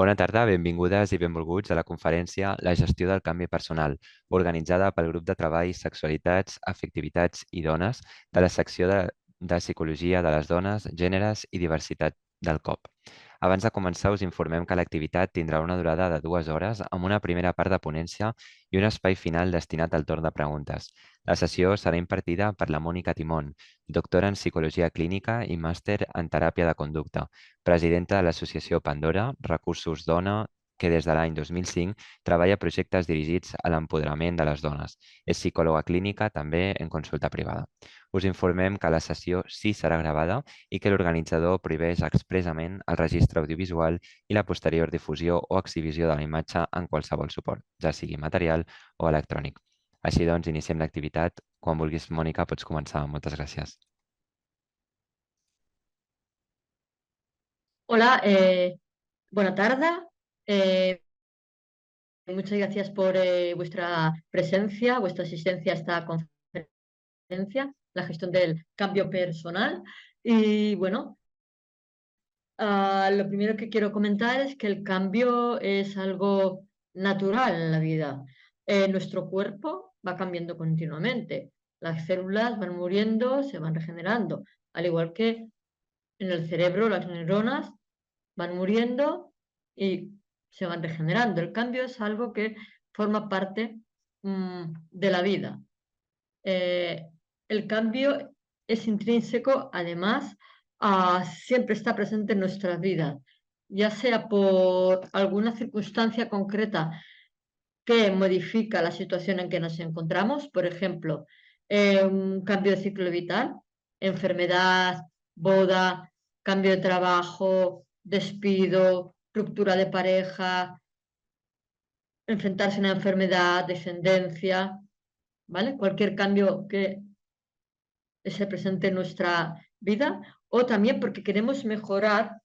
Bona tarda, benvingudes i benvolguts a la conferència La gestió del canvi personal, organitzada pel grup de treball Sexualitats, Afectivitats i Dones de la secció de Psicologia de les Dones, Gèneres i Diversitat del COP. Abans de començar, us informem que l'activitat tindrà una durada de 2 hores amb una primera part de ponència i un espai final destinat al torn de preguntes. La sessió serà impartida per la Mònica Timón, doctora en Psicologia Clínica i màster en Teràpia de Conducta, presidenta de l'associació Pandora, Recursos Dona, que des de l'any 2005 treballa projectes dirigits a l'empoderament de les dones. És psicòloga clínica també en consulta privada. Us informem que la sessió sí serà gravada i que l'organitzador prohibeix expressament el registre audiovisual i la posterior difusió o exhibició de la imatge en qualsevol suport, ja sigui material o electrònic. Així doncs, iniciem l'activitat. Quan vulguis, Mònica, pots començar. Moltes gràcies. Hola, buena tarde. Eh, Muchas gracias por vuestra presencia, vuestra asistencia a esta conferencia, la gestión del cambio personal. Y bueno, lo primero que quiero comentar es que el cambio es algo natural en la vida. Nuestro cuerpo va cambiando continuamente. Las células van muriendo, se van regenerando, al igual que en el cerebro las neuronas van muriendo y se van regenerando. El cambio es algo que forma parte de la vida. El cambio es intrínseco, además, siempre está presente en nuestras vidas, ya sea por alguna circunstancia concreta que modifica la situación en que nos encontramos, por ejemplo, un cambio de ciclo vital, enfermedad, boda, cambio de trabajo, despido, ruptura de pareja, enfrentarse a una enfermedad, descendencia, ¿vale? Cualquier cambio que se presente en nuestra vida, o también porque queremos mejorar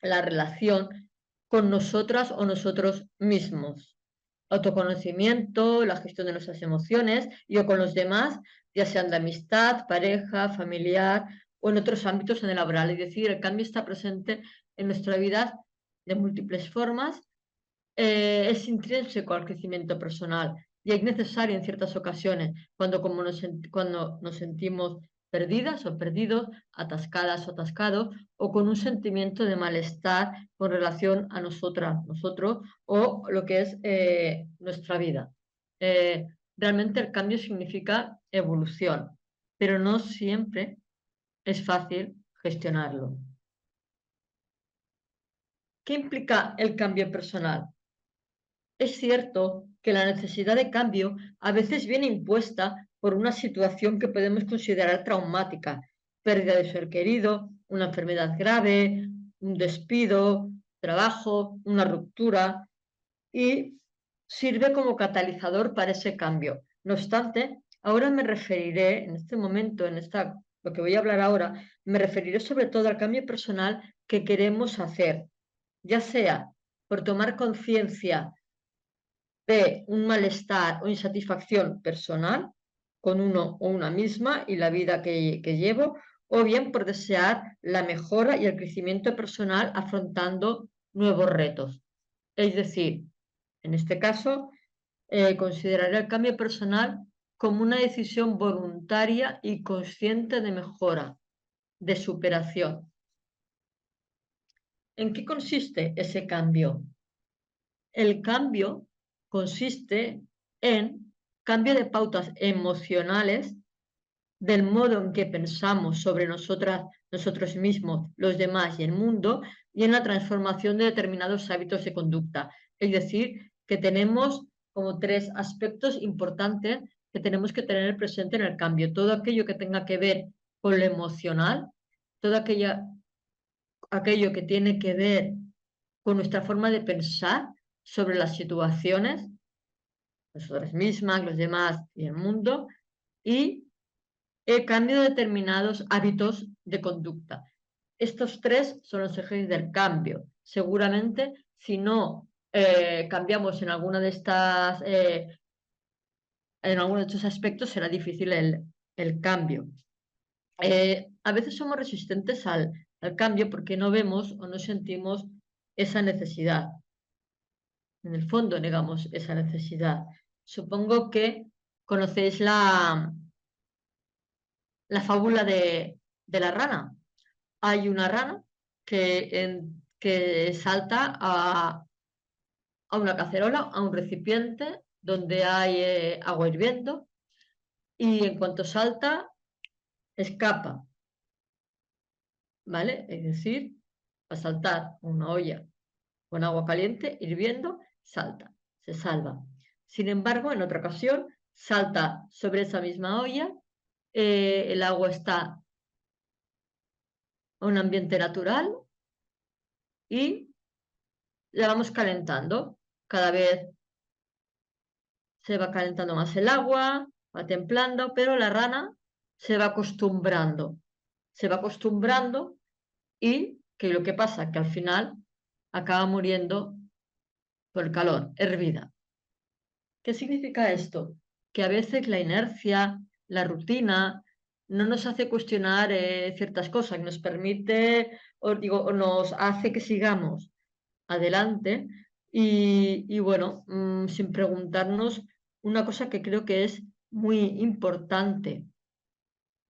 la relación con nosotras o nosotros mismos. Autoconocimiento, la gestión de nuestras emociones y o con los demás, ya sean de amistad, pareja, familiar o en otros ámbitos en el laboral. Es decir, el cambio está presente en nuestra vida de múltiples formas. Es intrínseco al crecimiento personal y es necesario en ciertas ocasiones, cuando nos sentimos perdidas o perdidos, atascadas o atascados, o con un sentimiento de malestar con relación a nosotras, nosotros, o lo que es nuestra vida. Realmente el cambio significa evolución, pero no siempre es fácil gestionarlo. ¿Qué implica el cambio personal? Es cierto que la necesidad de cambio a veces viene impuesta por una situación que podemos considerar traumática, pérdida de ser querido, una enfermedad grave, un despido, trabajo, una ruptura, y sirve como catalizador para ese cambio. No obstante, ahora me referiré, en este momento, lo que voy a hablar ahora, me referiré sobre todo al cambio personal que queremos hacer, ya sea por tomar conciencia de un malestar o insatisfacción personal con uno o una misma y la vida que llevo, o bien por desear la mejora y el crecimiento personal afrontando nuevos retos. Es decir, en este caso, consideraré el cambio personal como una decisión voluntaria y consciente de mejora, de superación. ¿En qué consiste ese cambio? El cambio consiste en cambio de pautas emocionales del modo en que pensamos sobre nosotras, nosotros mismos, los demás y el mundo, y en la transformación de determinados hábitos de conducta. Es decir, que tenemos como tres aspectos importantes que tenemos que tener presente en el cambio. Todo aquello que tenga que ver con lo emocional, todo aquello que tiene que ver con nuestra forma de pensar sobre las situaciones, nosotras mismas, los demás y el mundo, y el cambio de determinados hábitos de conducta. Estos tres son los ejes del cambio. Seguramente, si no cambiamos en alguna de estas, en alguno de estos aspectos, será difícil el cambio. A veces somos resistentes al cambio porque no vemos o no sentimos esa necesidad. En el fondo negamos esa necesidad. Supongo que conocéis la fábula de la rana. Hay una rana que salta a una cacerola, a un recipiente donde hay agua hirviendo y en cuanto salta, escapa, ¿vale? Es decir, a saltar a una olla con agua caliente, hirviendo, salta, se salva. Sin embargo, en otra ocasión, salta sobre esa misma olla, el agua está en un ambiente natural y la vamos calentando. Cada vez se va calentando más el agua, va templando, pero la rana se va acostumbrando. Se va acostumbrando y que lo que pasa que al final acaba muriendo por el calor, hervida. ¿Qué significa esto? Que a veces la inercia, la rutina, no nos hace cuestionar ciertas cosas, nos permite, o nos hace que sigamos adelante y bueno, sin preguntarnos una cosa que creo que es muy importante,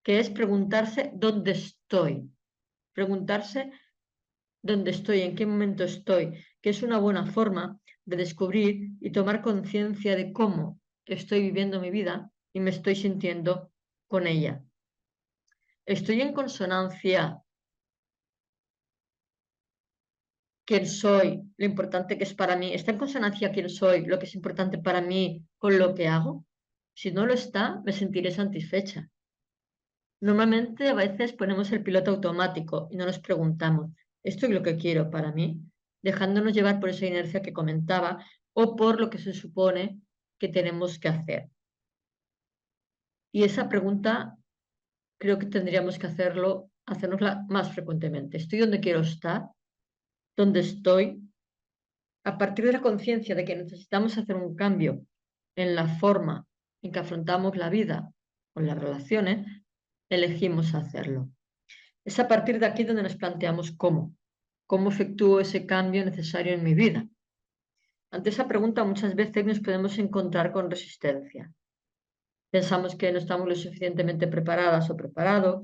que es preguntarse dónde estoy, preguntarse dónde estoy, en qué momento estoy, que es una buena forma de descubrir y tomar conciencia de cómo estoy viviendo mi vida y me estoy sintiendo con ella. Estoy en consonancia quién soy, lo importante que es para mí. ¿Está en consonancia quién soy, lo que es importante para mí con lo que hago? Si no lo está, me sentiré satisfecha. Normalmente a veces ponemos el piloto automático y no nos preguntamos, ¿esto es lo que quiero para mí? Dejándonos llevar por esa inercia que comentaba o por lo que se supone que tenemos que hacer. Y esa pregunta creo que tendríamos que hacernosla más frecuentemente. ¿Estoy donde quiero estar? ¿Dónde estoy? A partir de la conciencia de que necesitamos hacer un cambio en la forma en que afrontamos la vida o las relaciones, elegimos hacerlo. Es a partir de aquí donde nos planteamos cómo efectúo ese cambio necesario en mi vida. Ante esa pregunta muchas veces nos podemos encontrar con resistencia. Pensamos que no estamos lo suficientemente preparadas o preparados,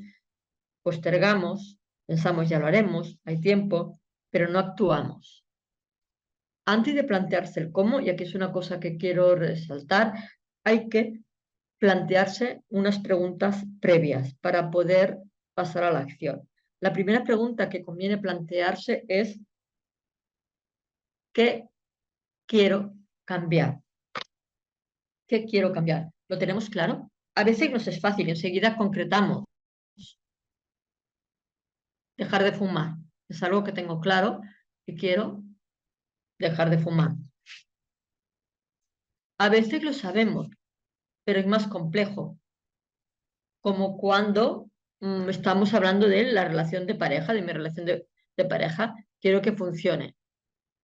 postergamos, pensamos ya lo haremos, hay tiempo, pero no actuamos. Antes de plantearse el cómo, y aquí es una cosa que quiero resaltar, hay que plantearse unas preguntas previas para poder pasar a la acción. La primera pregunta que conviene plantearse es ¿qué quiero cambiar? ¿Qué quiero cambiar? ¿Lo tenemos claro? A veces nos es fácil y enseguida concretamos. Dejar de fumar. Es algo que tengo claro y quiero dejar de fumar. A veces lo sabemos, pero es más complejo, como cuando estamos hablando de la relación de pareja, de mi relación de pareja, quiero que funcione.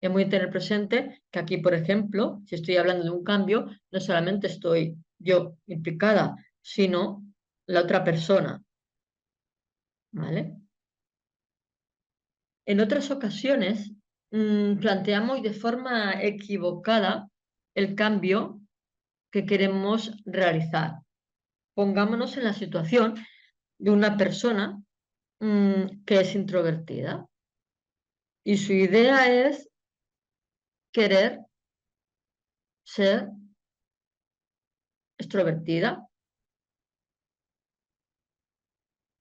Es muy tener presente que aquí, por ejemplo, si estoy hablando de un cambio, no solamente estoy yo implicada, sino la otra persona, ¿vale? En otras ocasiones planteamos de forma equivocada el cambio que queremos realizar. Pongámonos en la situación de una persona que es introvertida y su idea es querer ser extrovertida.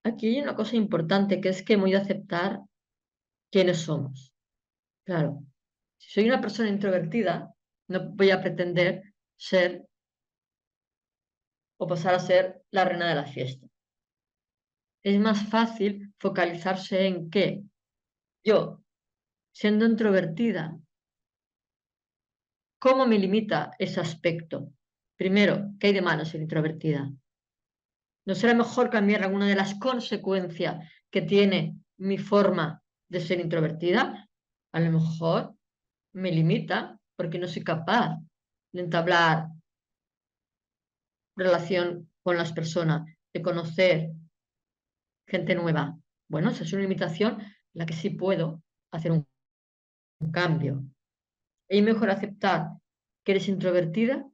Aquí hay una cosa importante que es que hemos de aceptar quiénes somos. Claro, si soy una persona introvertida, no voy a pretender ser o pasar a ser la reina de la fiesta. Es más fácil focalizarse en que yo, siendo introvertida, ¿cómo me limita ese aspecto? Primero, ¿qué hay de malo ser introvertida? ¿No será mejor cambiar alguna de las consecuencias que tiene mi forma de ser introvertida? A lo mejor me limita porque no soy capaz de entablar relación con las personas, de conocer gente nueva. Bueno, esa es una limitación en la que sí puedo hacer un cambio. Es mejor aceptar que eres introvertida,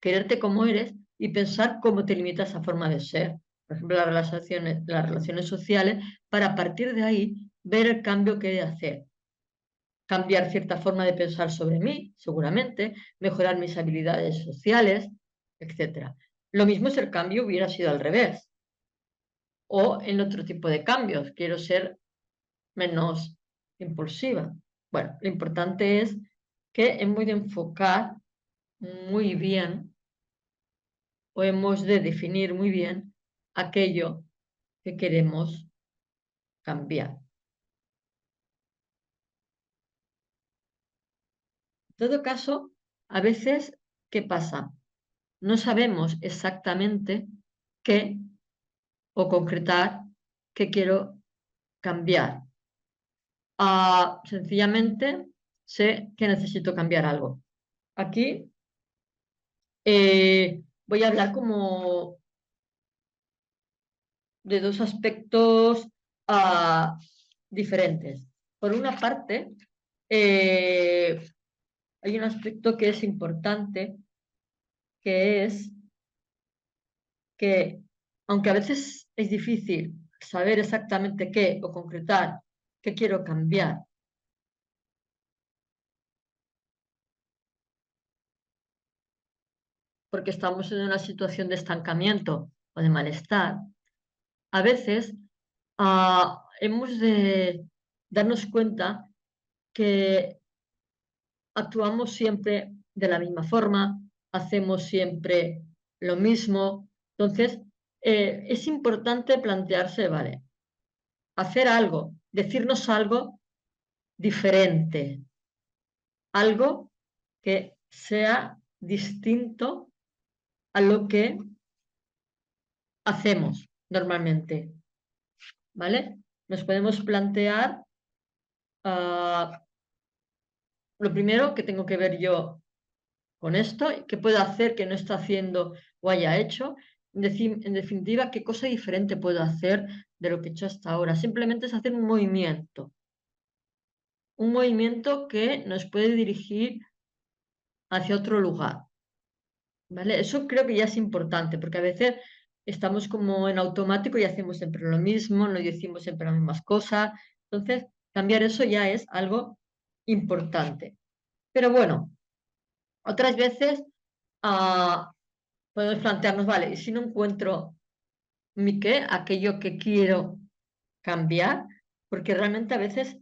quererte como eres y pensar cómo te limita esa forma de ser. Por ejemplo, las relaciones sociales, para a partir de ahí ver el cambio que he de hacer. Cambiar cierta forma de pensar sobre mí, seguramente, mejorar mis habilidades sociales, etcétera. Lo mismo si el cambio hubiera sido al revés o en otro tipo de cambios. Quiero ser menos impulsiva. Bueno, lo importante es que hemos de enfocar muy bien o hemos de definir muy bien aquello que queremos cambiar. En todo caso, a veces, ¿qué pasa? No sabemos exactamente qué o concretar qué quiero cambiar. Sencillamente sé que necesito cambiar algo. Aquí voy a hablar como de dos aspectos diferentes. Por una parte, eh, hay un aspecto que es importante, que es que, aunque a veces es difícil saber exactamente qué o concretar qué quiero cambiar, porque estamos en una situación de estancamiento o de malestar, a veces hemos de darnos cuenta que actuamos siempre de la misma forma, hacemos siempre lo mismo. Entonces, es importante plantearse, vale, hacer algo, decirnos algo diferente, algo que sea distinto a lo que hacemos normalmente, ¿vale? Nos podemos plantear, ah, lo primero que tengo que ver yo con esto, qué puedo hacer que no está haciendo o haya hecho, en definitiva, qué cosa diferente puedo hacer de lo que he hecho hasta ahora. Simplemente es hacer un movimiento que nos puede dirigir hacia otro lugar, ¿vale? Eso creo que ya es importante, porque a veces estamos como en automático y hacemos siempre lo mismo, no decimos siempre las mismas cosas. Entonces, cambiar eso ya es algo importante. Pero bueno, otras veces ah, podemos plantearnos, vale, y si no encuentro mi qué, aquello que quiero cambiar, porque realmente a veces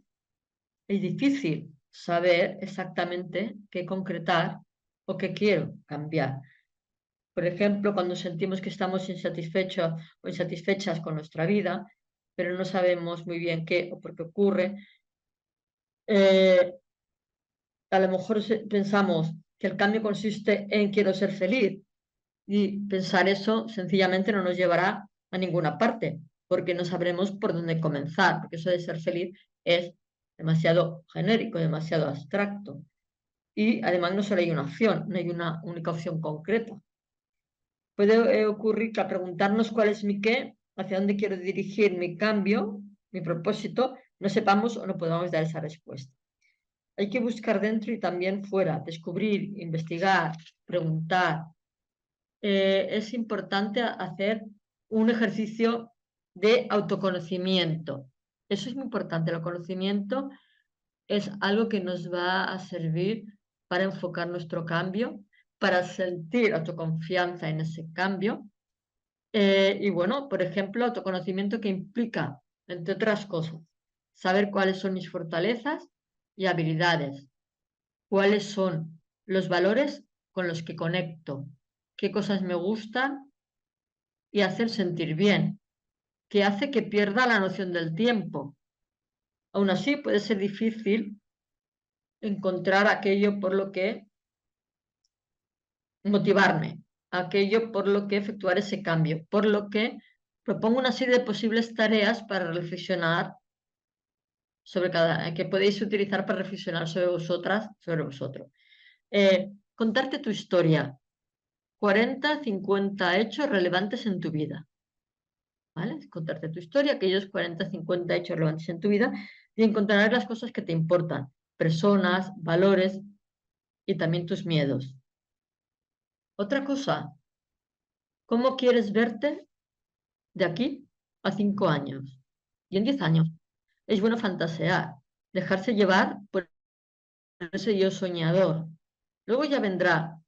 es difícil saber exactamente qué concretar o qué quiero cambiar. Por ejemplo, cuando sentimos que estamos insatisfechos o insatisfechas con nuestra vida, pero no sabemos muy bien qué o por qué ocurre, eh, a lo mejor pensamos que el cambio consiste en quiero ser feliz y pensar eso sencillamente no nos llevará a ninguna parte, porque no sabremos por dónde comenzar, porque eso de ser feliz es demasiado genérico, demasiado abstracto. Y además no solo hay una opción, no hay una única opción concreta. Puede ocurrir que al preguntarnos cuál es mi qué, hacia dónde quiero dirigir mi cambio, mi propósito, no sepamos o no podamos dar esa respuesta. Hay que buscar dentro y también fuera, descubrir, investigar, preguntar. Es importante hacer un ejercicio de autoconocimiento. Eso es muy importante. El conocimiento es algo que nos va a servir para enfocar nuestro cambio, para sentir autoconfianza en ese cambio. Y bueno, por ejemplo, autoconocimiento que implica, entre otras cosas, saber cuáles son mis fortalezas y habilidades, cuáles son los valores con los que conecto, qué cosas me gustan y hacer sentir bien, que hace que pierda la noción del tiempo. Aún así, puede ser difícil encontrar aquello por lo que motivarme, aquello por lo que efectuar ese cambio, por lo que propongo una serie de posibles tareas para reflexionar sobre que podéis utilizar para reflexionar sobre vosotras, sobre vosotros. Contarte tu historia, 40, 50 hechos relevantes en tu vida. ¿Vale? Contarte tu historia, aquellos 40, 50 hechos relevantes en tu vida y encontrarás las cosas que te importan. personas, valores y también tus miedos. Otra cosa, ¿cómo quieres verte de aquí a 5 años y en 10 años? Es bueno fantasear, dejarse llevar por ese yo soñador. Luego ya vendrá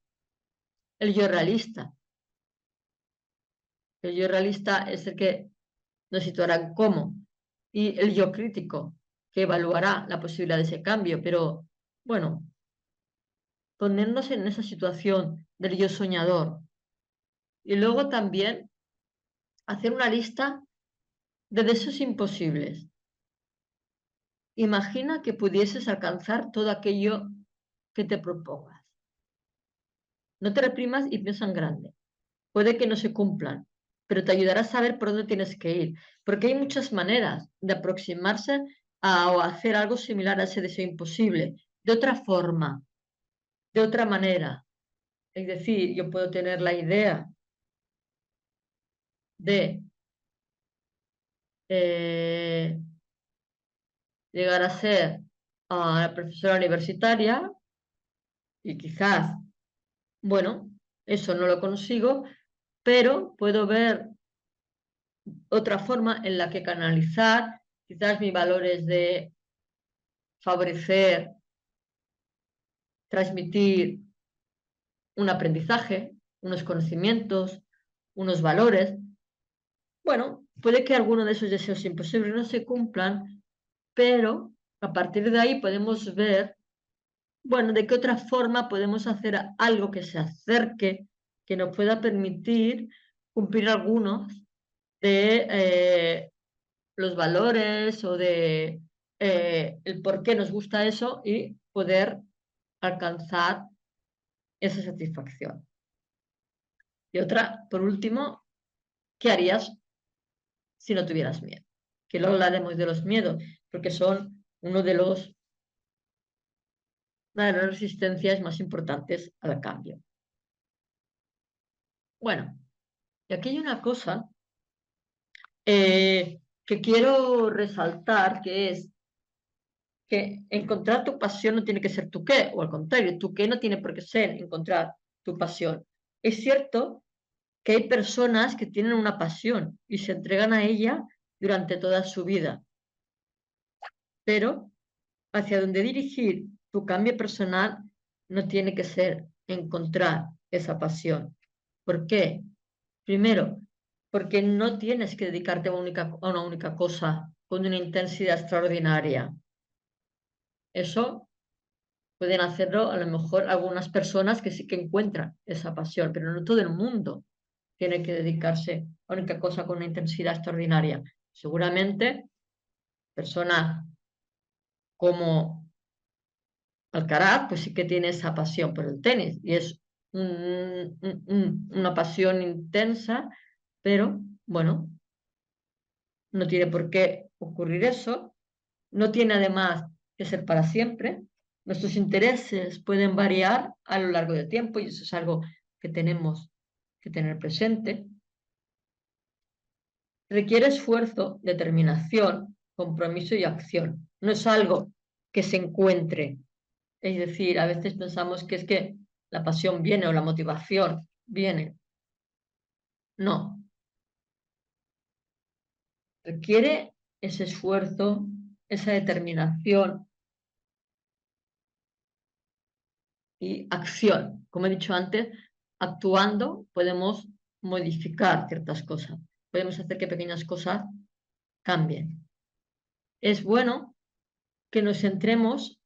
el yo realista. El yo realista es el que nos situará en cómo. Y el yo crítico, que evaluará la posibilidad de ese cambio. Pero, bueno, ponernos en esa situación del yo soñador. Y luego también hacer una lista de deseos imposibles. Imagina que pudieses alcanzar todo aquello que te propongas. No te reprimas y piensa en grande. Puede que no se cumplan, pero te ayudará a saber por dónde tienes que ir, porque hay muchas maneras de aproximarse o hacer algo similar a ese deseo imposible, de otra forma, de otra manera. Es decir, yo puedo tener la idea de eh, llegar a ser profesora universitaria y quizás, bueno, eso no lo consigo, pero puedo ver otra forma en la que canalizar quizás mis valores de favorecer, transmitir un aprendizaje, unos conocimientos, unos valores. Bueno, puede que alguno de esos deseos imposibles no se cumplan, pero a partir de ahí podemos ver, bueno, de qué otra forma podemos hacer algo que se acerque, que nos pueda permitir cumplir algunos de los valores o de el por qué nos gusta eso y poder alcanzar esa satisfacción. Y otra, por último, ¿qué harías si no tuvieras miedo? Que luego hablaremos de los miedos, porque son una de las resistencias más importantes al cambio. Bueno, y aquí hay una cosa que quiero resaltar, que es que encontrar tu pasión no tiene que ser tu qué, o al contrario, tu qué no tiene por qué ser encontrar tu pasión. Es cierto que hay personas que tienen una pasión y se entregan a ella durante toda su vida, pero hacia dónde dirigir tu cambio personal no tiene que ser encontrar esa pasión. ¿Por qué? Primero, porque no tienes que dedicarte a una única cosa con una intensidad extraordinaria. Eso pueden hacerlo a lo mejor algunas personas que sí que encuentran esa pasión, pero no todo el mundo tiene que dedicarse a una única cosa con una intensidad extraordinaria. Seguramente personas como Alcaraz, pues sí que tiene esa pasión por el tenis y es una pasión intensa, pero bueno, no tiene por qué ocurrir eso, no tiene además que ser para siempre. Nuestros intereses pueden variar a lo largo del tiempo y eso es algo que tenemos que tener presente. Requiere esfuerzo, determinación, compromiso y acción. No es algo que se encuentre. Es decir, a veces pensamos que es que la pasión viene o la motivación viene. No, requiere ese esfuerzo, esa determinación y acción. Como he dicho antes, actuando podemos modificar ciertas cosas, podemos hacer que pequeñas cosas cambien. Es bueno que nos centremos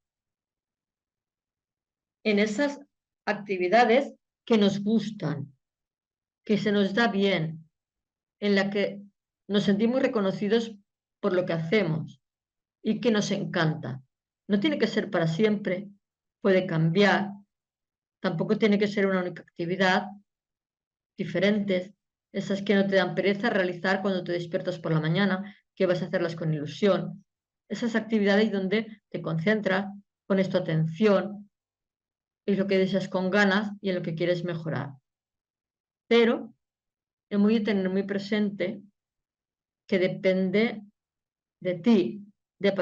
en esas actividades que nos gustan, que se nos da bien, en la que nos sentimos reconocidos por lo que hacemos y que nos encanta. No tiene que ser para siempre, puede cambiar, tampoco tiene que ser una única actividad, diferentes, esas que no te dan pereza realizar cuando te despiertas por la mañana, que vas a hacerlas con ilusión, esas actividades donde te concentras, pones tu atención, es lo que deseas con ganas y en lo que quieres mejorar. Pero es muy tener muy presente que depende de ti, de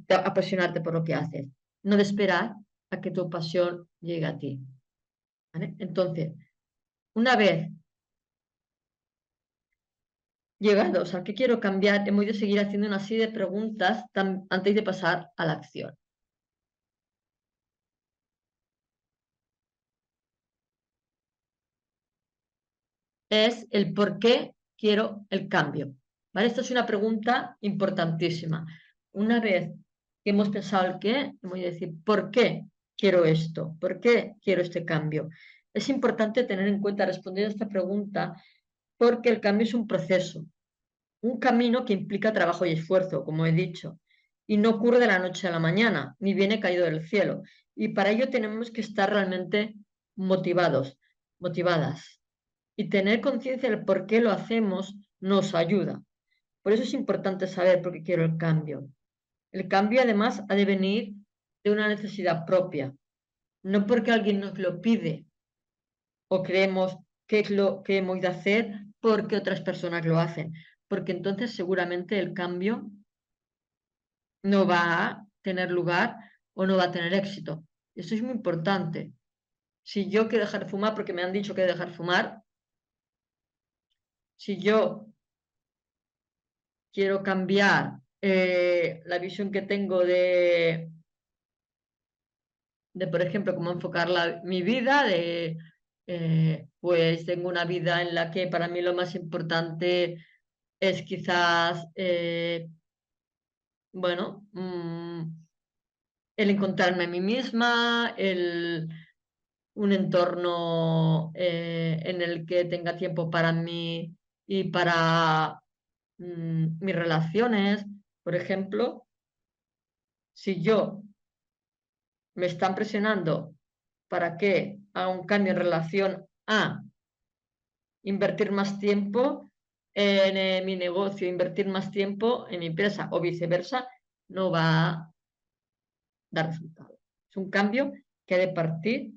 apasionarte por lo que haces. no de esperar a que tu pasión llegue a ti. ¿Vale? Entonces, una vez llegados al que quiero cambiar, hemos de seguir haciendo una serie de preguntas antes de pasar a la acción. Es el por qué quiero el cambio. ¿Vale? Esta es una pregunta importantísima. Una vez que hemos pensado el qué, hemos de decir, ¿por qué quiero esto? ¿Por qué quiero este cambio? Es importante tener en cuenta responder a esta pregunta porque el cambio es un proceso, un camino que implica trabajo y esfuerzo, como he dicho, y no ocurre de la noche a la mañana, ni viene caído del cielo. Y para ello tenemos que estar realmente motivados, motivadas. Y tener conciencia del por qué lo hacemos nos ayuda. Por eso es importante saber por qué quiero el cambio. El cambio además ha de venir de una necesidad propia, no porque alguien nos lo pide o creemos que es lo que hemos de hacer porque otras personas lo hacen, porque entonces seguramente el cambio no va a tener lugar o no va a tener éxito. Esto es muy importante. Si yo quiero dejar de fumar porque me han dicho que dejar de fumar, si yo quiero cambiar la visión que tengo por ejemplo, cómo enfocar mi vida, pues tengo una vida en la que para mí lo más importante es quizás, bueno, el encontrarme a mí misma, un entorno en el que tenga tiempo para mí y para mis relaciones. Por ejemplo, si yo me están presionando para que haga un cambio en relación a invertir más tiempo en mi negocio, invertir más tiempo en mi empresa o viceversa, no va a dar resultado. Es un cambio que ha de partir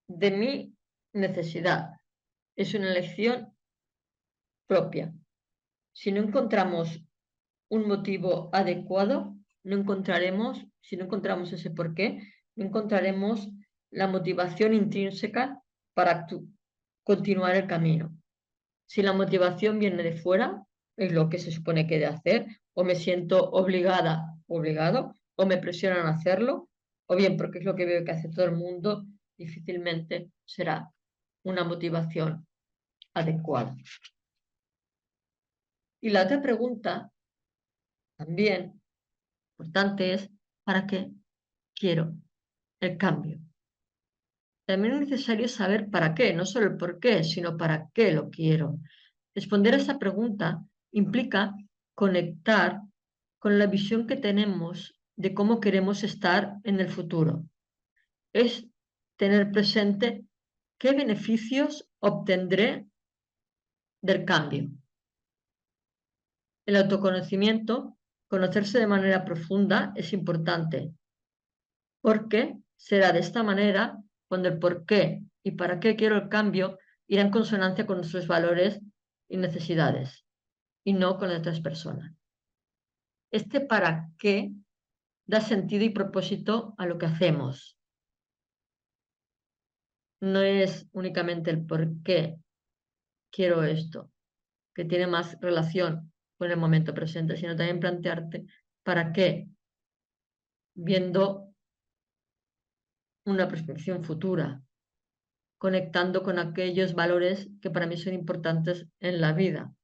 de mi necesidad. Es una elección propia. Si no encontramos un motivo adecuado, si no encontramos ese porqué, no encontraremos la motivación intrínseca para continuar el camino. Si la motivación viene de fuera, es lo que se supone que he de hacer, o me siento obligado, o me presionan a hacerlo, o bien porque es lo que veo que hace todo el mundo, difícilmente será una motivación adecuada. Y la otra pregunta, también importante, es ¿para qué quiero el cambio? También es necesario saber para qué, no solo el por qué, sino para qué lo quiero. Responder a esa pregunta implica conectar con la visión que tenemos de cómo queremos estar en el futuro. Es tener presente qué beneficios obtendré del cambio. El autoconocimiento, conocerse de manera profunda, es importante, porque será de esta manera cuando el por qué y para qué quiero el cambio irá en consonancia con nuestros valores y necesidades, y no con las otras personas. Este para qué da sentido y propósito a lo que hacemos. No es únicamente el por qué quiero esto, que tiene más relación con el momento presente, sino también plantearte para qué, viendo una prospección futura, conectando con aquellos valores que para mí son importantes en la vida,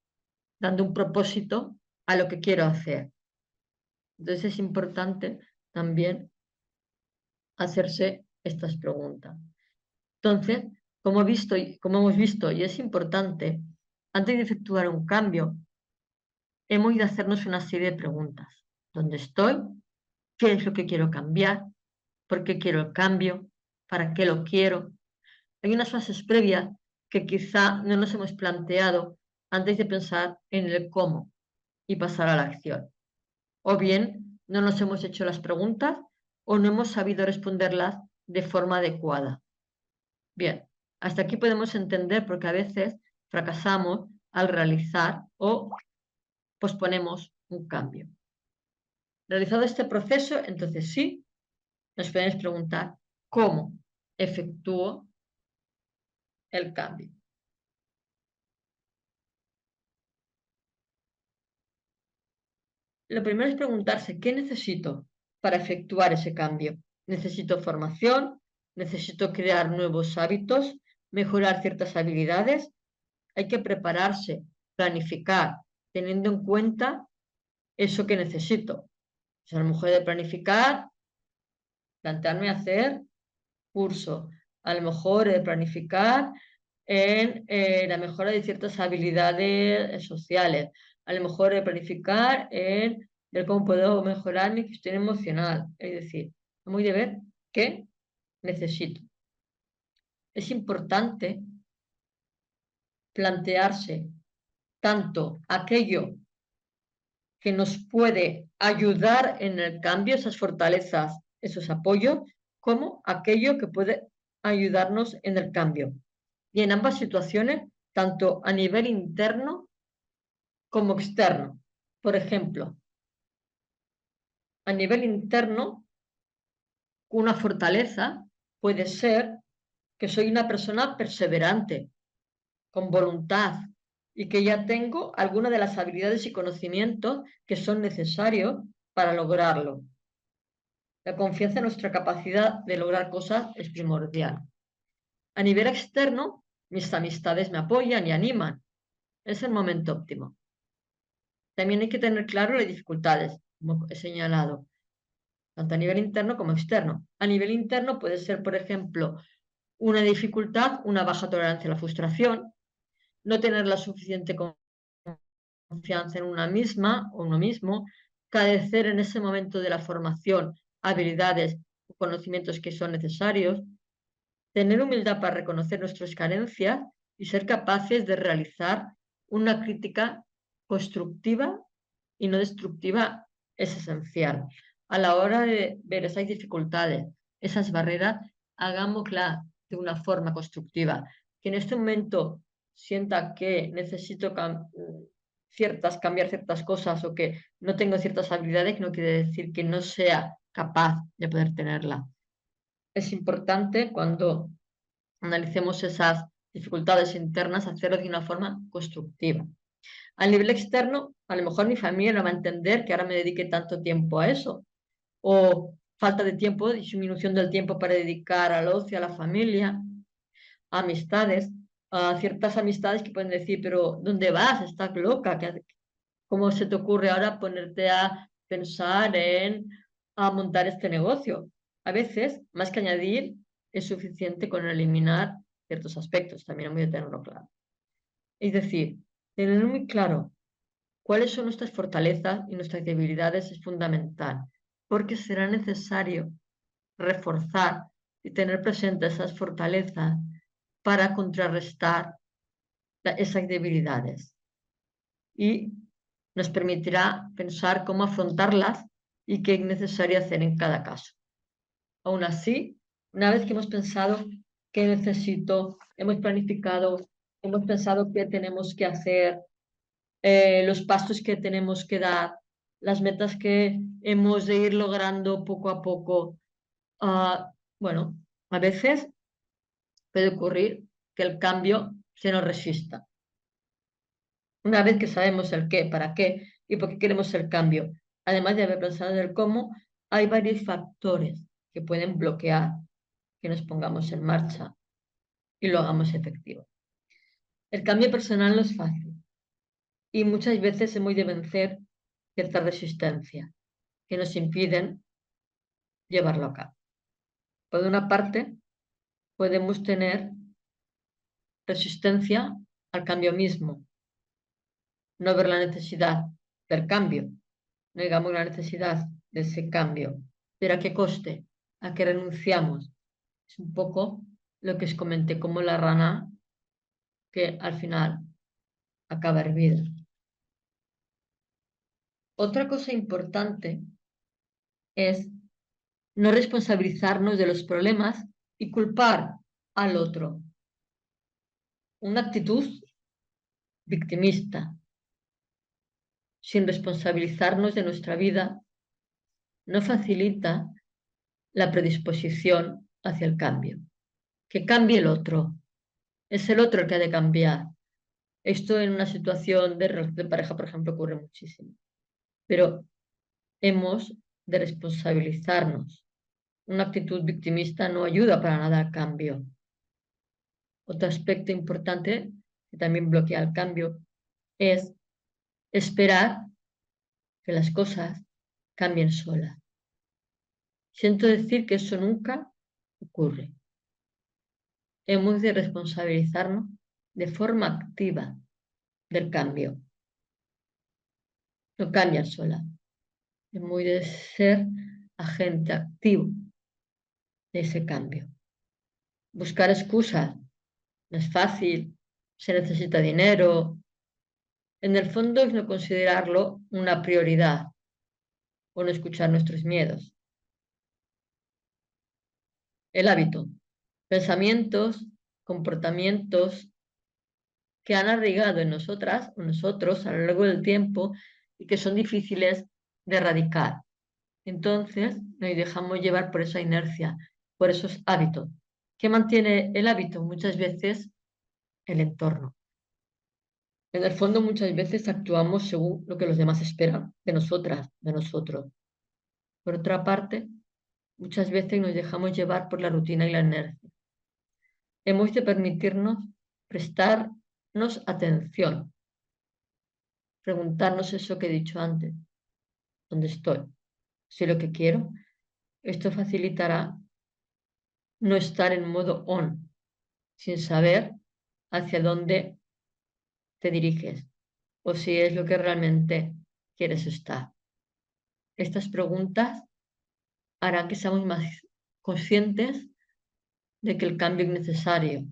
dando un propósito a lo que quiero hacer. Entonces es importante también hacerse estas preguntas. Entonces, como hemos visto, y es importante, antes de efectuar un cambio, hemos de hacernos una serie de preguntas. ¿Dónde estoy? ¿Qué es lo que quiero cambiar? ¿Por qué quiero el cambio? ¿Para qué lo quiero? Hay unas fases previas que quizá no nos hemos planteado antes de pensar en el cómo y pasar a la acción. O bien no nos hemos hecho las preguntas o no hemos sabido responderlas de forma adecuada. Bien, hasta aquí podemos entender porque a veces fracasamos al realizar o posponemos un cambio. Realizado este proceso, entonces sí, nos podemos preguntar cómo efectúo el cambio. Lo primero es preguntarse qué necesito para efectuar ese cambio. ¿Necesito formación? ¿Necesito crear nuevos hábitos? ¿Mejorar ciertas habilidades? Hay que prepararse, planificar, teniendo en cuenta eso que necesito. A lo mejor de planificar, plantearme hacer curso. A lo mejor de planificar en la mejora de ciertas habilidades sociales. A lo mejor de planificar en ver cómo puedo mejorar mi gestión emocional. Es decir, muy de ver qué necesito. Es importante plantearse tanto aquello que nos puede ayudar en el cambio, esas fortalezas, esos apoyos, como aquello que puede ayudarnos en el cambio. Y en ambas situaciones, tanto a nivel interno como externo. Por ejemplo, a nivel interno, una fortaleza puede ser que soy una persona perseverante, con voluntad, y que ya tengo algunas de las habilidades y conocimientos que son necesarios para lograrlo. La confianza en nuestra capacidad de lograr cosas es primordial. A nivel externo, mis amistades me apoyan y animan. Es el momento óptimo. También hay que tener claro las dificultades, como he señalado, tanto a nivel interno como externo. A nivel interno puede ser, por ejemplo, una dificultad, una baja tolerancia a la frustración, no tener la suficiente confianza en una misma o uno mismo, carecer en ese momento de la formación, habilidades o conocimientos que son necesarios, tener humildad para reconocer nuestras carencias y ser capaces de realizar una crítica constructiva y no destructiva es esencial. A la hora de ver esas dificultades, esas barreras, hagámosla de una forma constructiva. Que en este momento sienta que necesito cambiar ciertas cosas o que no tengo ciertas habilidades, no quiere decir que no sea capaz de poder tenerla. Es importante cuando analicemos esas dificultades internas, hacerlo de una forma constructiva. A nivel externo, a lo mejor mi familia no va a entender que ahora me dedique tanto tiempo a eso, o falta de tiempo, disminución del tiempo para dedicar al ocio, a la familia, a amistades, a ciertas amistades que pueden decir, pero ¿dónde vas? ¿Estás loca? ¿Cómo se te ocurre ahora ponerte a pensar en a montar este negocio? A veces, más que añadir, es suficiente con eliminar ciertos aspectos, también es muy de tenerlo claro. Es decir, tener muy claro cuáles son nuestras fortalezas y nuestras debilidades es fundamental, porque será necesario reforzar y tener presentes esas fortalezas para contrarrestar esas debilidades. Y nos permitirá pensar cómo afrontarlas y qué es necesario hacer en cada caso. Aún así, una vez que hemos pensado qué necesito, hemos planificado, hemos pensado qué tenemos que hacer, los pasos que tenemos que dar, las metas que hemos de ir logrando poco a poco, bueno, a veces puede ocurrir que el cambio se nos resista. Una vez que sabemos el qué, para qué y por qué queremos el cambio, además de haber pensado en el cómo, hay varios factores que pueden bloquear que nos pongamos en marcha y lo hagamos efectivo. El cambio personal no es fácil y muchas veces hemos de vencer cierta resistencia que nos impiden llevarlo a cabo. Por una parte, podemos tener resistencia al cambio mismo, no ver la necesidad del cambio, no digamos la necesidad de ese cambio, pero ¿a qué coste? ¿A qué renunciamos? Es un poco lo que os comenté como la rana que al final acaba hervida. Otra cosa importante es no responsabilizarnos de los problemas y culpar al otro. Una actitud victimista, sin responsabilizarnos de nuestra vida no facilita la predisposición hacia el cambio. Que cambie el otro. Es el otro el que ha de cambiar. Esto en una situación de relación de pareja, por ejemplo, ocurre muchísimo. Pero hemos de responsabilizarnos. Una actitud victimista no ayuda para nada al cambio. Otro aspecto importante que también bloquea el cambio es esperar que las cosas cambien solas. Siento decir que eso nunca ocurre. Hemos de responsabilizarnos de forma activa del cambio. No cambian solas. Hemos de ser agente activo de ese cambio. Buscar excusas no es fácil, se necesita dinero. En el fondo es no considerarlo una prioridad o no escuchar nuestros miedos. El hábito, pensamientos, comportamientos que han arraigado en nosotras o nosotros a lo largo del tiempo y que son difíciles de erradicar. Entonces nos dejamos llevar por esa inercia, por esos hábitos. ¿Qué mantiene el hábito? Muchas veces el entorno. En el fondo muchas veces actuamos según lo que los demás esperan de nosotras, de nosotros. Por otra parte, muchas veces nos dejamos llevar por la rutina y la inercia. Hemos de permitirnos prestarnos atención, preguntarnos eso que he dicho antes. ¿Dónde estoy? ¿Soy lo que quiero? Esto facilitará no estar en modo on, sin saber hacia dónde te diriges o si es lo que realmente quieres estar. Estas preguntas harán que seamos más conscientes de que el cambio es necesario,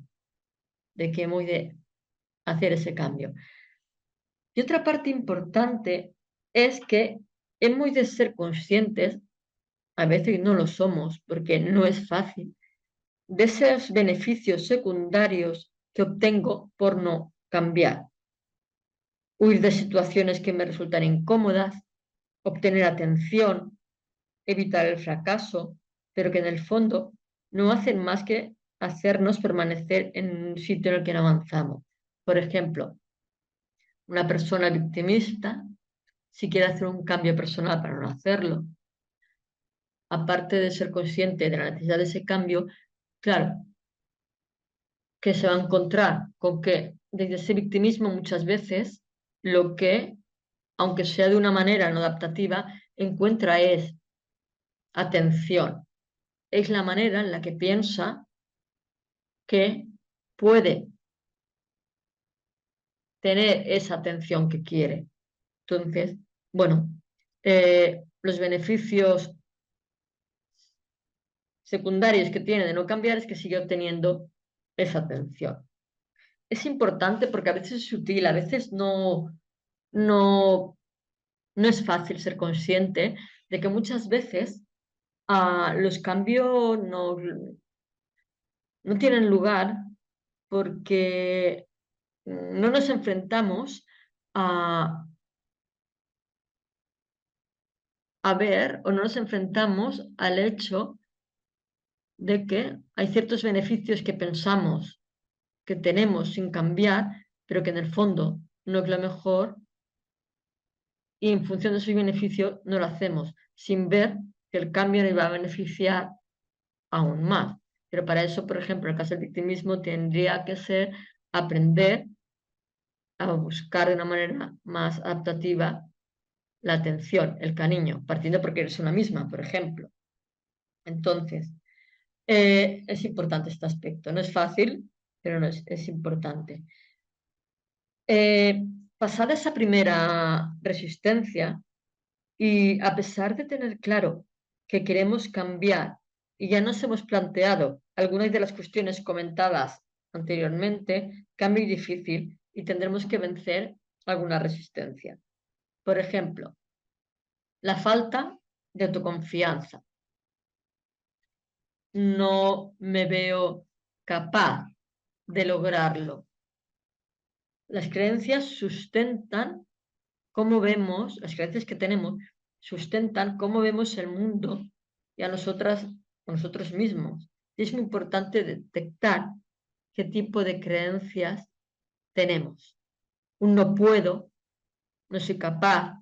de que hemos de hacer ese cambio. Y otra parte importante es que hemos de ser conscientes, a veces no lo somos porque no es fácil, de esos beneficios secundarios que obtengo por no cambiar. Huir de situaciones que me resultan incómodas, obtener atención, evitar el fracaso, pero que en el fondo no hacen más que hacernos permanecer en un sitio en el que no avanzamos. Por ejemplo, una persona victimista, si quiere hacer un cambio personal para no hacerlo, aparte de ser consciente de la necesidad de ese cambio, claro, que se va a encontrar con que desde ese victimismo muchas veces lo que, aunque sea de una manera no adaptativa, encuentra es atención. Es la manera en la que piensa que puede tener esa atención que quiere. Entonces, bueno, los beneficios secundarios que tiene de no cambiar es que sigue obteniendo esa atención. Es importante porque a veces es sutil, a veces no es fácil ser consciente de que muchas veces los cambios no tienen lugar porque no nos enfrentamos a, a ver o no nos enfrentamos al hecho de que hay ciertos beneficios que pensamos que tenemos sin cambiar, pero que en el fondo no es lo mejor y en función de esos beneficios no lo hacemos, sin ver que el cambio nos va a beneficiar aún más. Pero para eso, por ejemplo, en el caso del victimismo, tendría que ser aprender a buscar de una manera más adaptativa la atención, el cariño, partiendo porque eres una misma, por ejemplo. Entonces, es importante este aspecto. No es fácil, pero no es importante. Pasada esa primera resistencia, y a pesar de tener claro que queremos cambiar y ya nos hemos planteado algunas de las cuestiones comentadas anteriormente, cambio es difícil y tendremos que vencer alguna resistencia. Por ejemplo, la falta de autoconfianza. No me veo capaz de lograrlo. Las creencias sustentan cómo vemos, las creencias que tenemos sustentan cómo vemos el mundo y a nosotros mismos. Y es muy importante detectar qué tipo de creencias tenemos. Un no puedo, no soy capaz,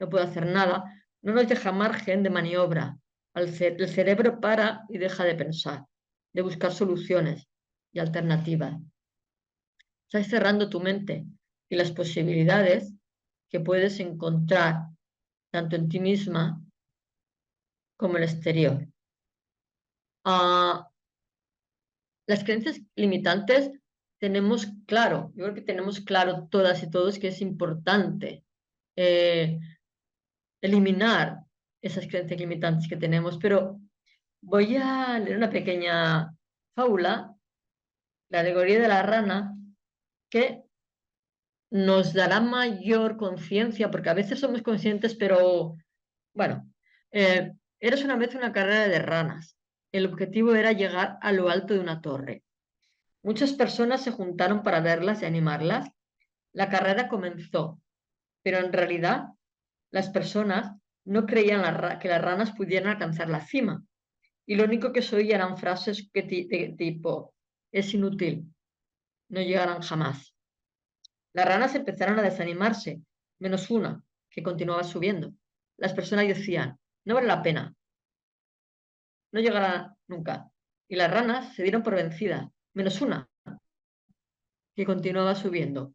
no puedo hacer nada, no nos deja margen de maniobra. El cerebro para y deja de pensar, de buscar soluciones y alternativas. Estás cerrando tu mente y las posibilidades que puedes encontrar tanto en ti misma como en el exterior. Ah, las creencias limitantes tenemos claro, yo creo que tenemos claro todas y todos que es importante eh, eliminar esas creencias limitantes que tenemos, pero voy a leer una pequeña fábula, la alegoría de la rana, que nos dará mayor conciencia, porque a veces somos conscientes, pero bueno, eres una vez una carrera de ranas. El objetivo era llegar a lo alto de una torre. Muchas personas se juntaron para verlas y animarlas. La carrera comenzó, pero en realidad las personas no creían que las ranas pudieran alcanzar la cima. Y lo único que se oía eran frases de tipo, es inútil, no llegarán jamás. Las ranas empezaron a desanimarse, menos una, que continuaba subiendo. Las personas decían, no vale la pena, no llegará nunca. Y las ranas se dieron por vencidas, menos una, que continuaba subiendo.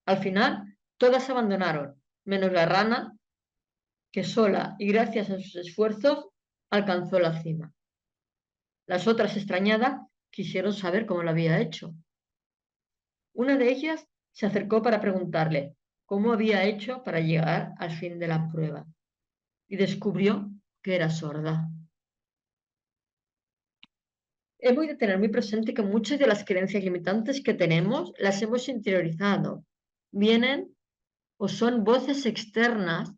Al final, todas abandonaron, menos la rana, que sola y gracias a sus esfuerzos alcanzó la cima. Las otras, extrañadas, quisieron saber cómo lo había hecho. Una de ellas se acercó para preguntarle cómo había hecho para llegar al fin de la prueba y descubrió que era sorda. Hemos de tener muy presente que muchas de las creencias limitantes que tenemos las hemos interiorizado. Vienen o son voces externas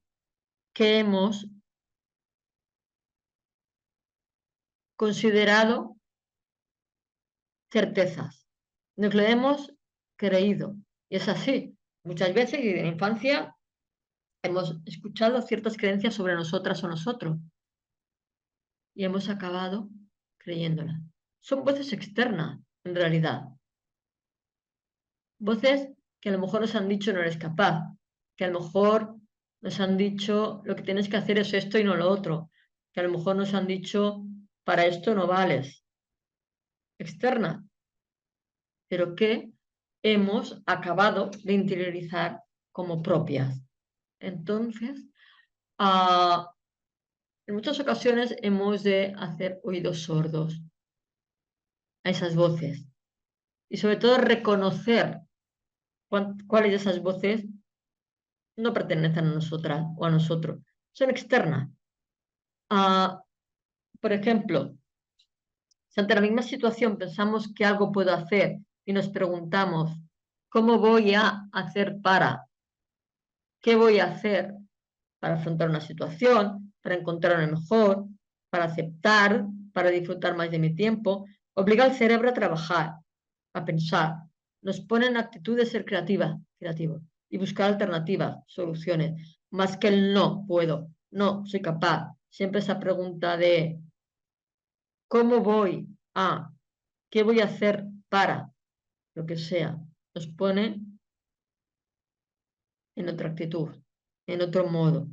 que hemos considerado certezas. Nos lo hemos creído. Y es así. Muchas veces, y de la infancia, hemos escuchado ciertas creencias sobre nosotras o nosotros y hemos acabado creyéndolas. Son voces externas, en realidad. Voces que a lo mejor nos han dicho no eres capaz, que a lo mejor nos han dicho lo que tienes que hacer es esto y no lo otro, que a lo mejor nos han dicho para esto no vales. Externas, pero que hemos acabado de interiorizar como propias. Entonces, en muchas ocasiones hemos de hacer oídos sordos a esas voces y sobre todo reconocer cuáles de esas voces no pertenecen a nosotras o a nosotros, son externas. Ah, por ejemplo, si ante la misma situación pensamos que algo puedo hacer y nos preguntamos, ¿cómo voy a hacer para? ¿Qué voy a hacer para afrontar una situación, para encontrar una mejor, para aceptar, para disfrutar más de mi tiempo? Obliga al cerebro a trabajar, a pensar, nos pone en actitud de ser creativo y buscar alternativas, soluciones, más que el no puedo, no soy capaz. Siempre esa pregunta de ¿cómo voy a? ¿Qué voy a hacer para? Lo que sea, nos pone en otra actitud, en otro modo.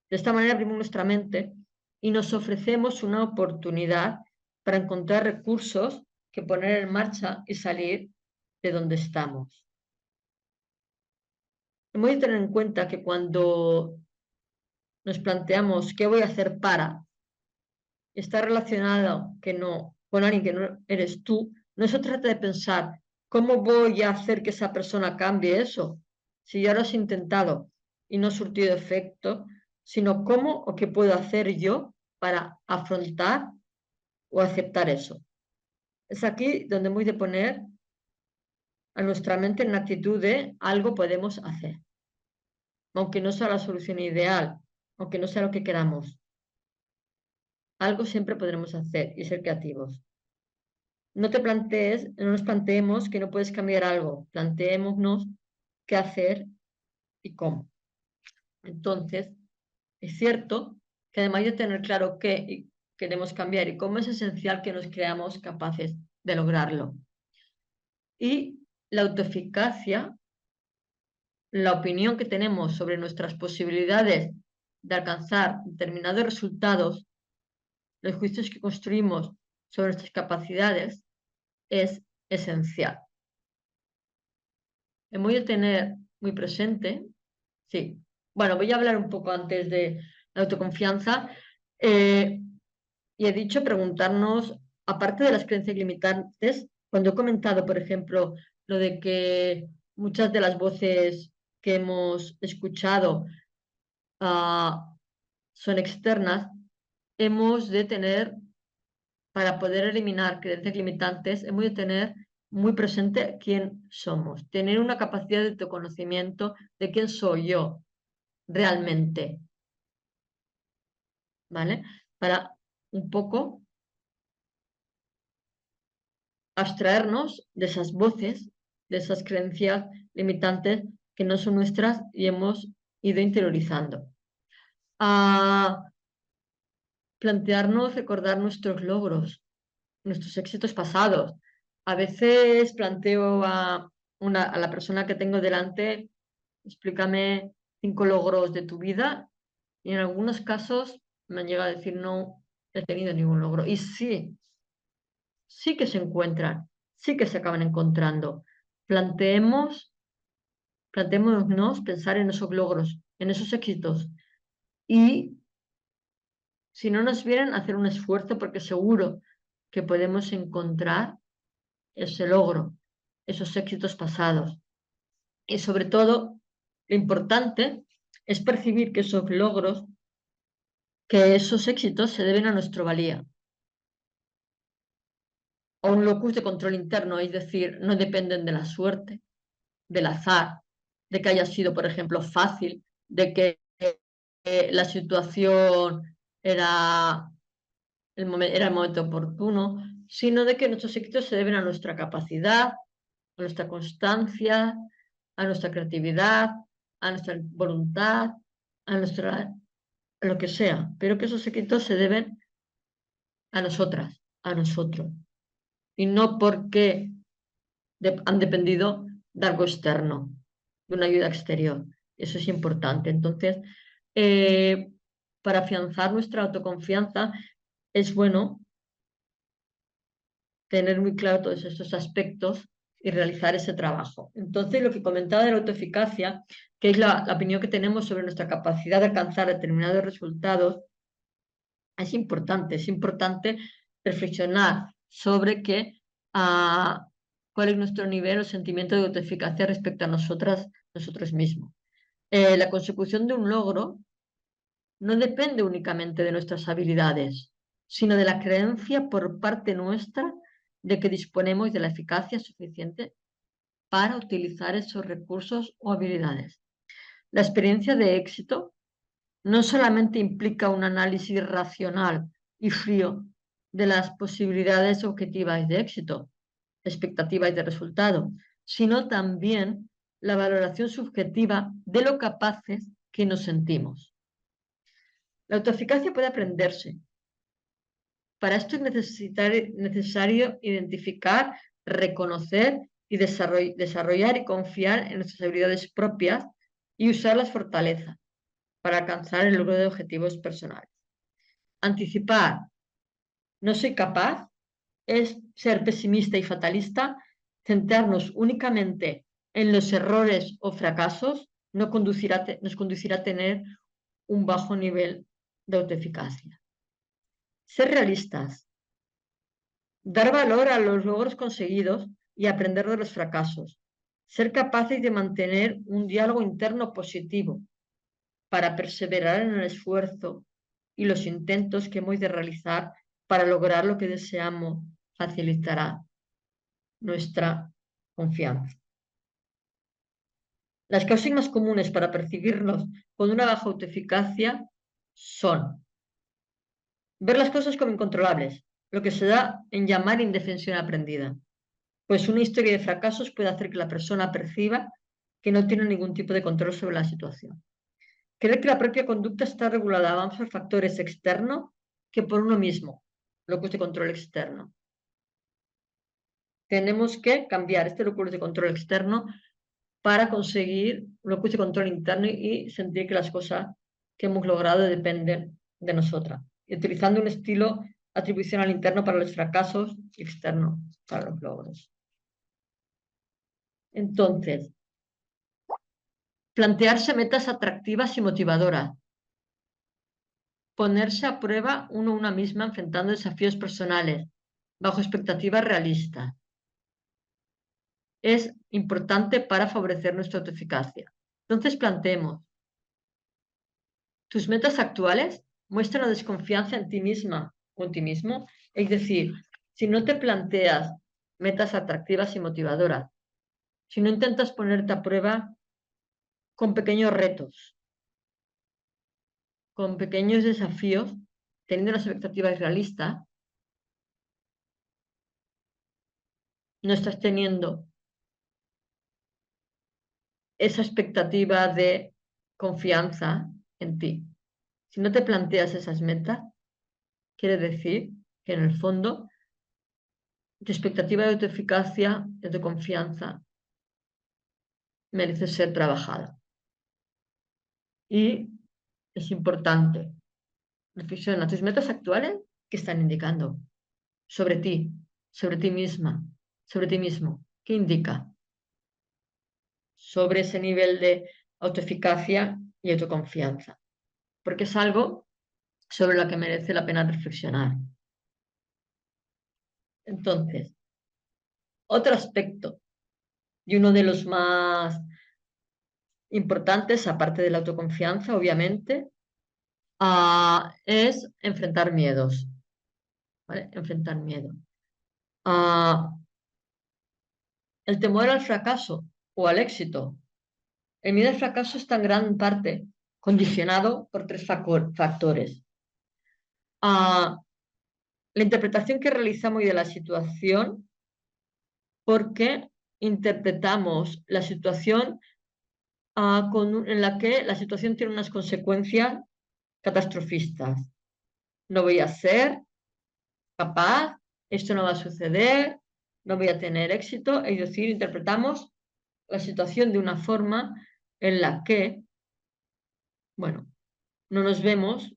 De esta manera abrimos nuestra mente y nos ofrecemos una oportunidad para encontrar recursos que poner en marcha y salir de donde estamos. Hemos de tener en cuenta que cuando nos planteamos qué voy a hacer para, está relacionado que no, con alguien que no eres tú, no se trata de pensar cómo voy a hacer que esa persona cambie eso, si ya lo has intentado y no ha surtido efecto, sino cómo o qué puedo hacer yo para afrontar o aceptar eso. Es aquí donde hemos de poner a nuestra mente en la actitud de algo podemos hacer, aunque no sea la solución ideal, aunque no sea lo que queramos. Algo siempre podremos hacer y ser creativos. No te plantees, no nos planteemos que no puedes cambiar algo, planteémonos qué hacer y cómo. Entonces, Es cierto que además de tener claro qué queremos cambiar y cómo, es esencial que nos creamos capaces de lograrlo. Y la autoeficacia, la opinión que tenemos sobre nuestras posibilidades de alcanzar determinados resultados, los juicios que construimos sobre nuestras capacidades, es esencial. Hemos de tener muy presente, sí. Bueno, voy a hablar un poco antes de la autoconfianza. Y he dicho preguntarnos, aparte de las creencias limitantes, cuando he comentado, por ejemplo, lo de que muchas de las voces que hemos escuchado son externas, hemos de tener, para poder eliminar creencias limitantes, hemos de tener muy presente quién somos, tener una capacidad de autoconocimiento de quién soy yo realmente, ¿vale? Para un poco abstraernos de esas voces, de esas creencias limitantes que no son nuestras y hemos ido interiorizando. A plantearnos, recordar nuestros logros, nuestros éxitos pasados. A veces planteo a la persona que tengo delante, explícame 5 logros de tu vida, y en algunos casos me han llegado a decir no he tenido ningún logro. Y sí, sí que se encuentran, sí que se acaban encontrando. Planteémonos pensar en esos logros, en esos éxitos. Y si no nos vienen, hacer un esfuerzo porque seguro que podemos encontrar ese logro, esos éxitos pasados. Y sobre todo, lo importante es percibir que esos logros, que esos éxitos se deben a nuestra valía, a un locus de control interno, es decir, no dependen de la suerte, del azar, de que haya sido, por ejemplo, fácil, de que la situación era era el momento oportuno, sino de que nuestros éxitos se deben a nuestra capacidad, a nuestra constancia, a nuestra creatividad, a nuestra voluntad, a lo que sea, pero que esos éxitos se deben a nosotras, a nosotros, y no porque han dependido de algo externo, de una ayuda exterior. Eso es importante. Entonces, eh, para afianzar nuestra autoconfianza, es bueno tener muy claro todos estos aspectos y realizar ese trabajo. Entonces, lo que comentaba de la autoeficacia, que es la opinión que tenemos sobre nuestra capacidad de alcanzar determinados resultados, es importante reflexionar sobre cuál es nuestro nivel o sentimiento de autoeficacia respecto a nosotros mismos. La consecución de un logro no depende únicamente de nuestras habilidades, sino de la creencia por parte nuestra de que disponemos de la eficacia suficiente para utilizar esos recursos o habilidades. La experiencia de éxito no solamente implica un análisis racional y frío de las posibilidades objetivas de éxito, expectativas de resultado, sino también la valoración subjetiva de lo capaces que nos sentimos. La autoeficacia puede aprenderse. Para esto es necesario identificar, reconocer y desarrollar y confiar en nuestras habilidades propias y usar las fortalezas para alcanzar el logro de objetivos personales. Anticipar, no soy capaz, es ser pesimista y fatalista, centrarnos únicamente en los errores o fracasos, nos conducirá a tener un bajo nivel de autoeficacia. Ser realistas, dar valor a los logros conseguidos y aprender de los fracasos. Ser capaces de mantener un diálogo interno positivo para perseverar en el esfuerzo y los intentos que hemos de realizar para lograr lo que deseamos facilitará nuestra confianza. Las causas más comunes para percibirnos con una baja autoeficacia son ver las cosas como incontrolables, lo que se da en llamar indefensión aprendida. Pues una historia de fracasos puede hacer que la persona perciba que no tiene ningún tipo de control sobre la situación. Creer que la propia conducta está regulada más por factores externos que por uno mismo, locus de control externo. Tenemos que cambiar este locus de control externo para conseguir un locus de control interno y sentir que las cosas que hemos logrado dependen de nosotras. Y utilizando un estilo atribucional interno para los fracasos y externo para los logros. Entonces, plantearse metas atractivas y motivadoras. Ponerse a prueba uno a una misma enfrentando desafíos personales, bajo expectativas realistas. Es importante para favorecer nuestra autoeficacia. Entonces planteemos, tus metas actuales muestran la desconfianza en ti misma o en ti mismo. Es decir, si no te planteas metas atractivas y motivadoras, si no intentas ponerte a prueba con pequeños retos, con pequeños desafíos, teniendo las expectativas realistas, no estás teniendo esa expectativa de confianza en ti. Si no te planteas esas metas, quiere decir que en el fondo tu expectativa de autoeficacia, de tu confianza, merece ser trabajada. Y es importante, reflexiona tus metas actuales que están indicando sobre ti misma, sobre ti mismo. ¿Qué indica? Sobre ese nivel de autoeficacia y autoconfianza. Porque es algo sobre lo que merece la pena reflexionar. Entonces, otro aspecto, y uno de los más importantes, aparte de la autoconfianza, obviamente, es enfrentar miedos. ¿Vale? Enfrentar miedo. El temor al fracaso o al éxito. El miedo al fracaso está en gran parte condicionado por tres factores. La interpretación que realizamos de la situación, porque interpretamos la situación en la que la situación tiene unas consecuencias catastrofistas. No voy a ser capaz, esto no va a suceder, no voy a tener éxito, es decir, interpretamos la situación de una forma en la que, bueno, no nos vemos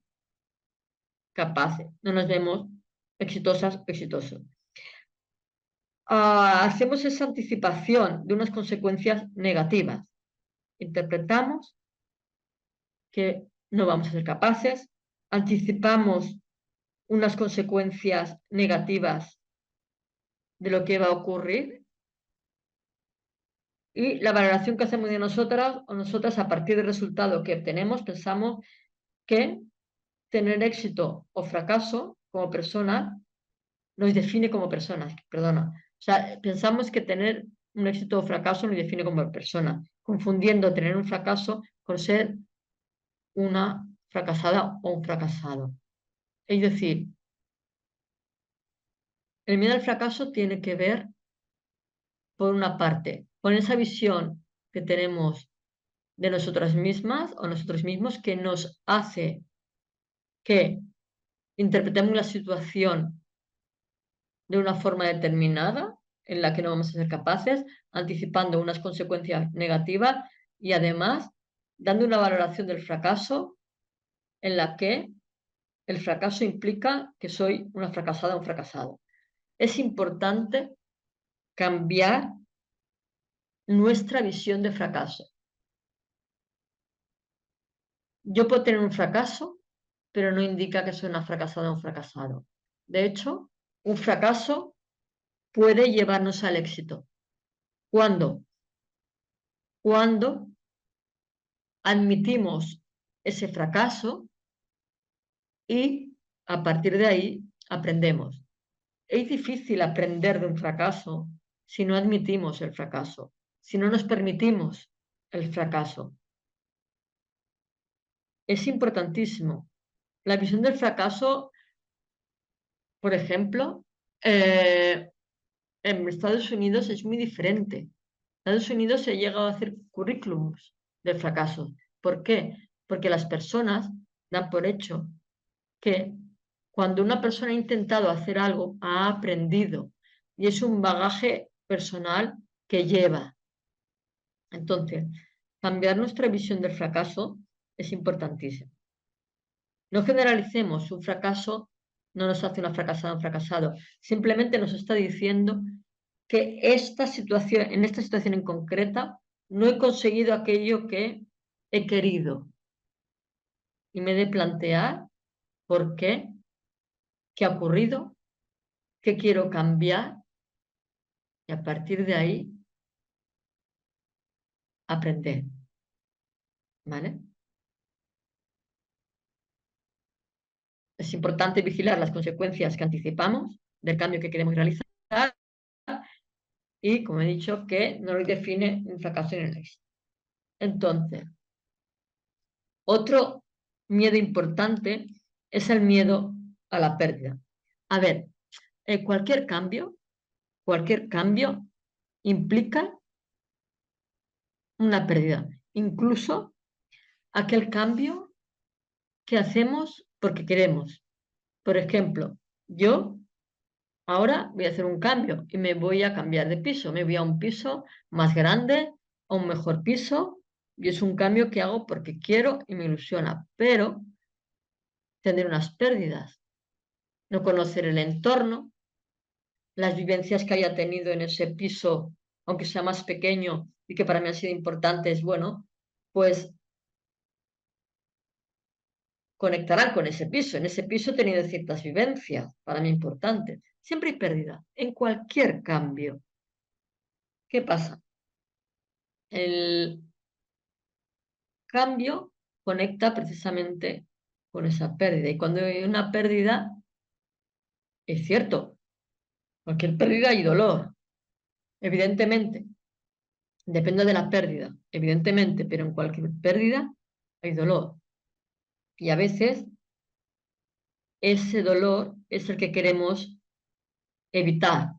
capaces, no nos vemos exitosas, exitosos. Hacemos esa anticipación de unas consecuencias negativas. Interpretamos que no vamos a ser capaces, anticipamos unas consecuencias negativas de lo que va a ocurrir y la valoración que hacemos de nosotras o nosotras a partir del resultado que obtenemos, pensamos que tener éxito o fracaso como persona nos define como personas, perdona. O sea, pensamos que tener un éxito o fracaso nos define como persona, confundiendo tener un fracaso con ser una fracasada o un fracasado. Es decir, el miedo al fracaso tiene que ver, por una parte, con esa visión que tenemos de nosotras mismas o nosotros mismos que nos hace que interpretemos la situación de una forma determinada en la que no vamos a ser capaces, anticipando unas consecuencias negativas y además dando una valoración del fracaso en la que el fracaso implica que soy una fracasada o un fracasado. Es importante cambiar nuestra visión de fracaso. Yo puedo tener un fracaso, pero no indica que soy una fracasada o un fracasado. De hecho, un fracaso puede llevarnos al éxito. ¿Cuándo? Cuando admitimos ese fracaso y a partir de ahí aprendemos. Es difícil aprender de un fracaso si no admitimos el fracaso, si no nos permitimos el fracaso. Es importantísimo. La visión del fracaso, por ejemplo, en Estados Unidos es muy diferente. En Estados Unidos se ha llegado a hacer currículums de fracaso. ¿Por qué? porque las personas dan por hecho que cuando una persona ha intentado hacer algo, ha aprendido y es un bagaje personal que lleva. Entonces, cambiar nuestra visión del fracaso es importantísimo. No generalicemos, un fracaso no nos hace una fracasada o un fracasado, simplemente nos está diciendo que en esta situación en concreta no he conseguido aquello que he querido y me he de plantear por qué, qué ha ocurrido, qué quiero cambiar y a partir de ahí aprender, ¿vale? Es importante vigilar las consecuencias que anticipamos del cambio que queremos realizar y, como he dicho, que no lo define un fracaso en el éxito. Entonces, otro miedo importante es el miedo a la pérdida. A ver, cualquier cambio implica una pérdida, incluso aquel cambio que hacemos porque queremos. Por ejemplo, yo ahora voy a hacer un cambio y me voy a cambiar de piso, me voy a un piso más grande, a un mejor piso, y es un cambio que hago porque quiero y me ilusiona, pero tendré unas pérdidas, no conocer el entorno, las vivencias que haya tenido en ese piso, aunque sea más pequeño y que para mí han sido importantes, bueno, pues conectarán con ese piso. En ese piso he tenido ciertas vivencias para mí importantes. Siempre hay pérdida, en cualquier cambio. ¿Qué pasa? El cambio conecta precisamente con esa pérdida. Y cuando hay una pérdida, es cierto, cualquier pérdida hay dolor, evidentemente. Depende de la pérdida, evidentemente, pero en cualquier pérdida hay dolor. Y a veces ese dolor es el que queremos evitar.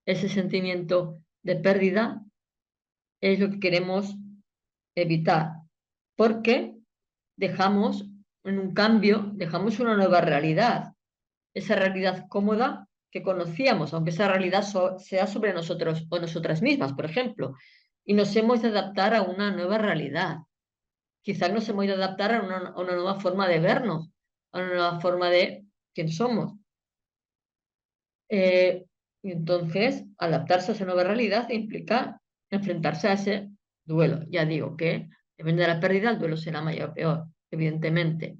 Ese sentimiento de pérdida es lo que queremos evitar, porque dejamos, en un cambio, dejamos una nueva realidad, esa realidad cómoda que conocíamos, aunque esa realidad sea sobre nosotros o nosotras mismas, por ejemplo, y nos hemos de adaptar a una nueva realidad. Quizás nos hemos de adaptar a una nueva forma de vernos, a una nueva forma de quién somos. Y entonces, adaptarse a esa nueva realidad implica enfrentarse a ese duelo. Ya digo que, depende de la pérdida, el duelo será mayor o peor, evidentemente.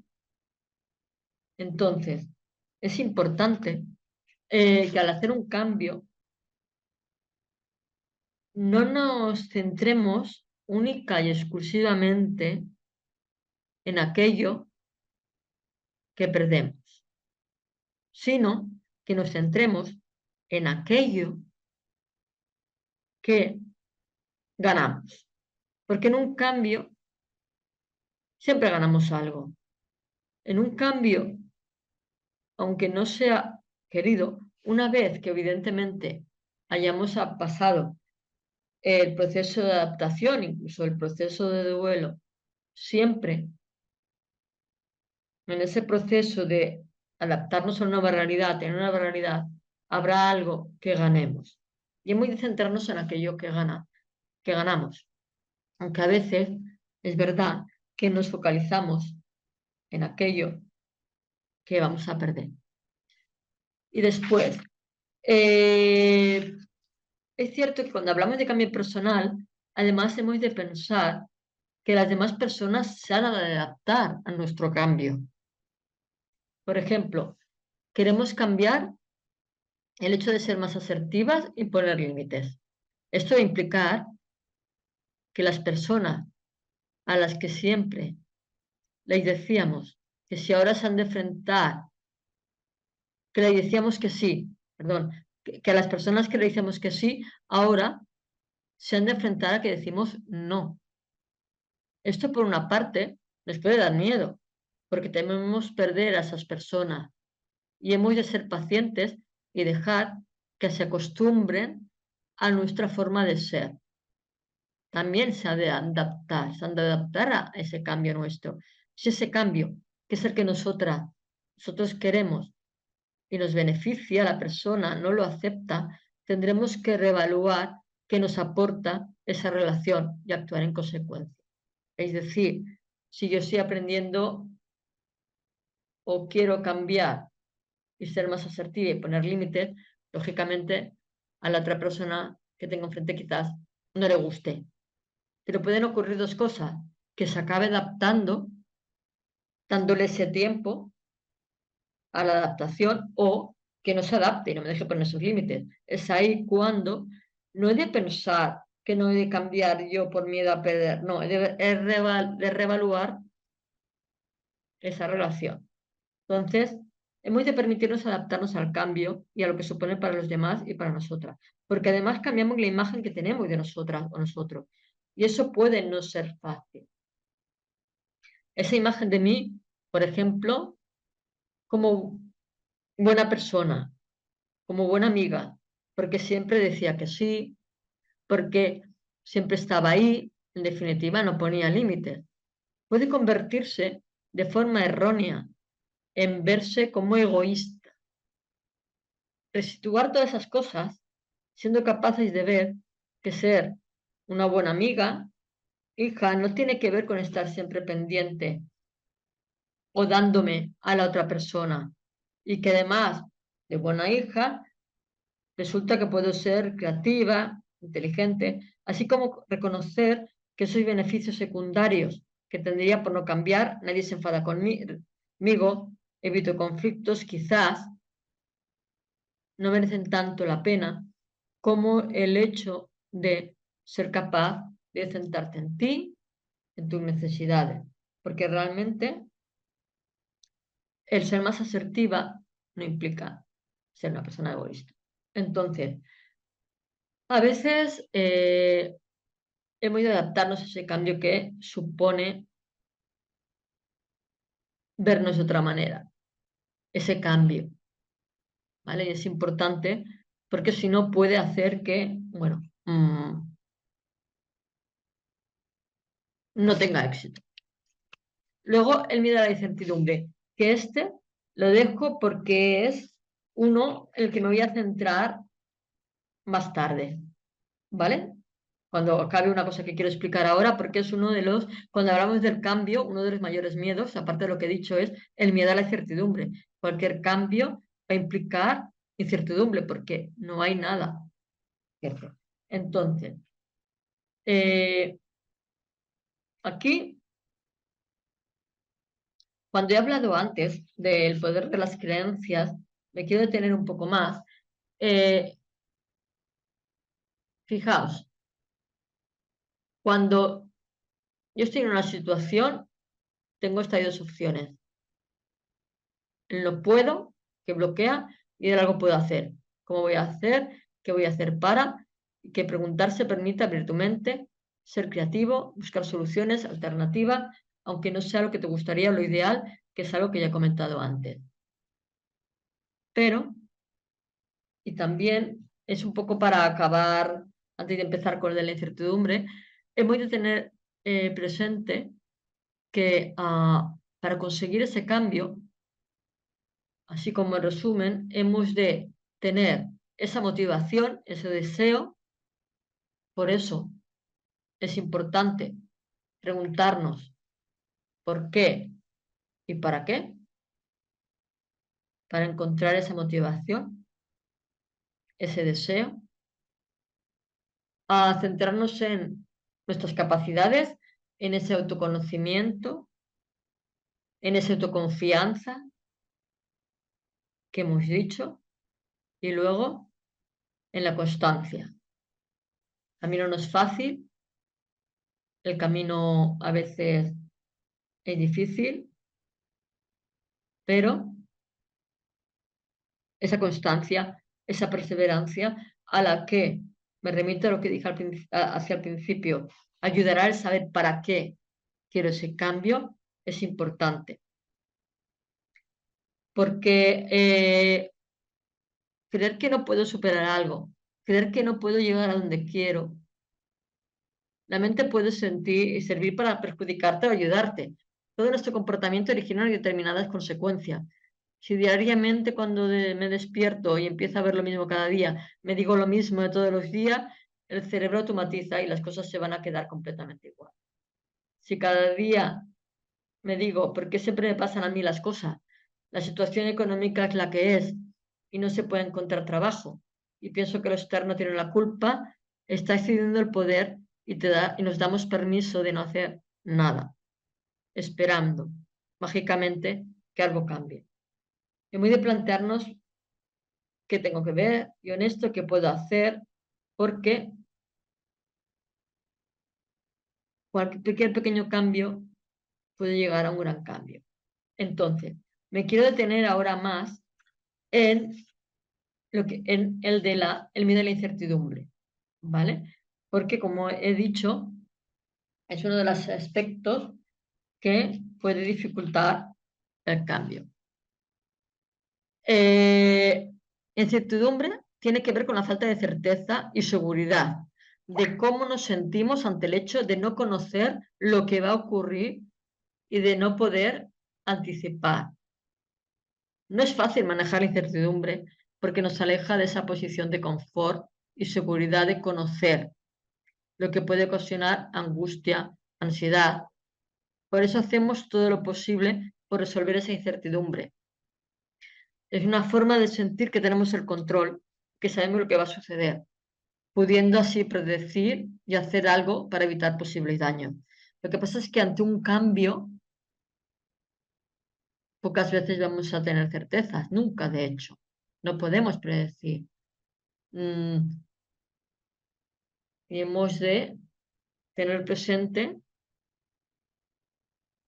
Entonces, es importante que al hacer un cambio no nos centremos única y exclusivamente en aquello que perdemos, sino que nos centremos en aquello que ganamos. Porque en un cambio siempre ganamos algo. En un cambio, aunque no sea querido, una vez que evidentemente hayamos pasado el proceso de adaptación, incluso el proceso de duelo, siempre en ese proceso de adaptarnos a una nueva realidad, tener una nueva realidad, habrá algo que ganemos. Y hemos de centrarnos en aquello que ganamos. Aunque a veces es verdad que nos focalizamos en aquello que vamos a perder. Y después, es cierto que cuando hablamos de cambio personal, además hemos de pensar que las demás personas se han de adaptar a nuestro cambio. Por ejemplo, queremos cambiar el hecho de ser más asertivas y poner límites. Esto va a implicar que las personas a las que siempre les decíamos que si ahora se han de enfrentar, que le decíamos que sí, perdón, que a las personas que le decíamos que sí, ahora se han de enfrentar a que decimos no. Esto por una parte les puede dar miedo, porque tememos perder a esas personas y hemos de ser pacientes y dejar que se acostumbren a nuestra forma de ser. también se han de adaptar a ese cambio nuestro. Si ese cambio, que es el que nosotros queremos y nos beneficia, la persona no lo acepta, tendremos que reevaluar qué nos aporta esa relación y actuar en consecuencia. Es decir, si yo estoy aprendiendo o quiero cambiar y ser más asertiva y poner límites, lógicamente a la otra persona que tengo enfrente quizás no le guste. Pero pueden ocurrir dos cosas, que se acabe adaptando, dándole ese tiempo a la adaptación, o que no se adapte y no me deje poner sus límites. Es ahí cuando no he de pensar que no he de cambiar yo por miedo a perder, no, de reevaluar esa relación. Entonces, hemos de permitirnos adaptarnos al cambio y a lo que supone para los demás y para nosotras, porque además cambiamos la imagen que tenemos de nosotras o nosotros, y eso puede no ser fácil. Esa imagen de mí, por ejemplo, como buena persona, como buena amiga, porque siempre decía que sí, porque siempre estaba ahí, en definitiva no ponía límites, puede convertirse de forma errónea en verse como egoísta. Resituar todas esas cosas, siendo capaces de ver que ser una buena amiga, hija, no tiene que ver con estar siempre pendiente o dándome a la otra persona. Y que además de buena hija, resulta que puedo ser creativa, inteligente, así como reconocer que soy beneficios secundarios que tendría por no cambiar, nadie se enfada conmigo, evito conflictos, quizás no merecen tanto la pena como el hecho de ser capaz de centrarte en ti, en tus necesidades, porque realmente el ser más asertiva no implica ser una persona egoísta. Entonces, a veces hemos de adaptarnos a ese cambio que supone vernos de otra manera, ese cambio, ¿vale? Y es importante porque si no puede hacer que, bueno, no tenga éxito. Luego, el miedo a la incertidumbre, que este lo dejo porque es uno el que me voy a centrar más tarde, ¿vale? Cuando acabe una cosa que quiero explicar ahora, porque es uno de los, cuando hablamos del cambio, uno de los mayores miedos, aparte de lo que he dicho, es el miedo a la incertidumbre. Cualquier cambio va a implicar incertidumbre, porque no hay nada cierto. Entonces, eh, aquí, cuando he hablado antes del poder de las creencias, me quiero detener un poco más. Eh, Fijaos, cuando yo estoy en una situación, tengo estas dos opciones. El no puedo, que bloquea, y el algo puedo hacer. ¿Cómo voy a hacer? ¿Qué voy a hacer para? Que preguntarse permite abrir tu mente, ser creativo, buscar soluciones, alternativas, aunque no sea lo que te gustaría, lo ideal, que es algo que ya he comentado antes. Pero, y también es un poco para acabar, antes de empezar con el de la incertidumbre, hemos de tener presente que para conseguir ese cambio, así como en resumen, hemos de tener esa motivación, ese deseo. Por eso es importante preguntarnos por qué y para qué, para encontrar esa motivación, ese deseo, a centrarnos en nuestras capacidades, en ese autoconocimiento, en esa autoconfianza que hemos dicho, y luego en la constancia. El camino no es fácil, el camino a veces es difícil, pero esa constancia, esa perseverancia a la que me remito a lo que dije hacia el principio, ayudará el saber para qué quiero ese cambio, es importante. Porque creer que no puedo superar algo, creer que no puedo llegar a donde quiero, La mente puede sentir y servir para perjudicarte o ayudarte. Todo nuestro comportamiento origina determinadas consecuencias. Si diariamente cuando me despierto y empiezo a ver lo mismo cada día, me digo lo mismo de todos los días, el cerebro automatiza y las cosas se van a quedar completamente igual. Si cada día me digo, ¿por qué siempre me pasan a mí las cosas? La situación económica es la que es y no se puede encontrar trabajo. Y pienso que lo externo tiene la culpa, está excediendo el poder y nos damos permiso de no hacer nada, esperando mágicamente que algo cambie. Es muy de plantearnos qué tengo que ver y honesto, qué puedo hacer, porque cualquier pequeño cambio puede llegar a un gran cambio. Entonces, me quiero detener ahora más en en el miedo a la incertidumbre, ¿vale? Porque como he dicho, es uno de los aspectos que puede dificultar el cambio. Incertidumbre tiene que ver con la falta de certeza y seguridad de cómo nos sentimos ante el hecho de no conocer lo que va a ocurrir y de no poder anticipar. No es fácil manejar la incertidumbre porque nos aleja de esa posición de confort y seguridad de conocer, lo que puede ocasionar angustia, ansiedad. Por eso hacemos todo lo posible por resolver esa incertidumbre. Es una forma de sentir que tenemos el control, que sabemos lo que va a suceder, pudiendo así predecir y hacer algo para evitar posibles daños. Lo que pasa es que ante un cambio, pocas veces vamos a tener certezas, nunca de hecho. No podemos predecir. Y hemos de tener presente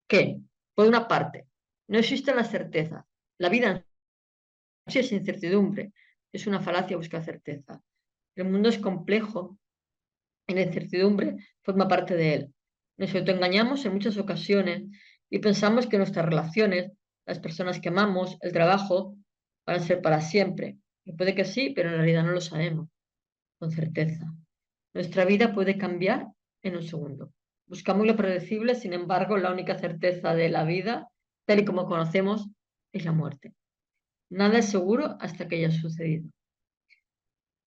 que, por una parte, no existe la certeza. La vida en sí es incertidumbre. Es una falacia buscar certeza. El mundo es complejo y la incertidumbre forma parte de él. Nos autoengañamos en muchas ocasiones y pensamos que nuestras relaciones, las personas que amamos, el trabajo, van a ser para siempre. Y puede que sí, pero en realidad no lo sabemos con certeza. Nuestra vida puede cambiar en un segundo. Buscamos lo predecible, sin embargo, la única certeza de la vida, tal y como conocemos, es la muerte. Nada es seguro hasta que haya sucedido.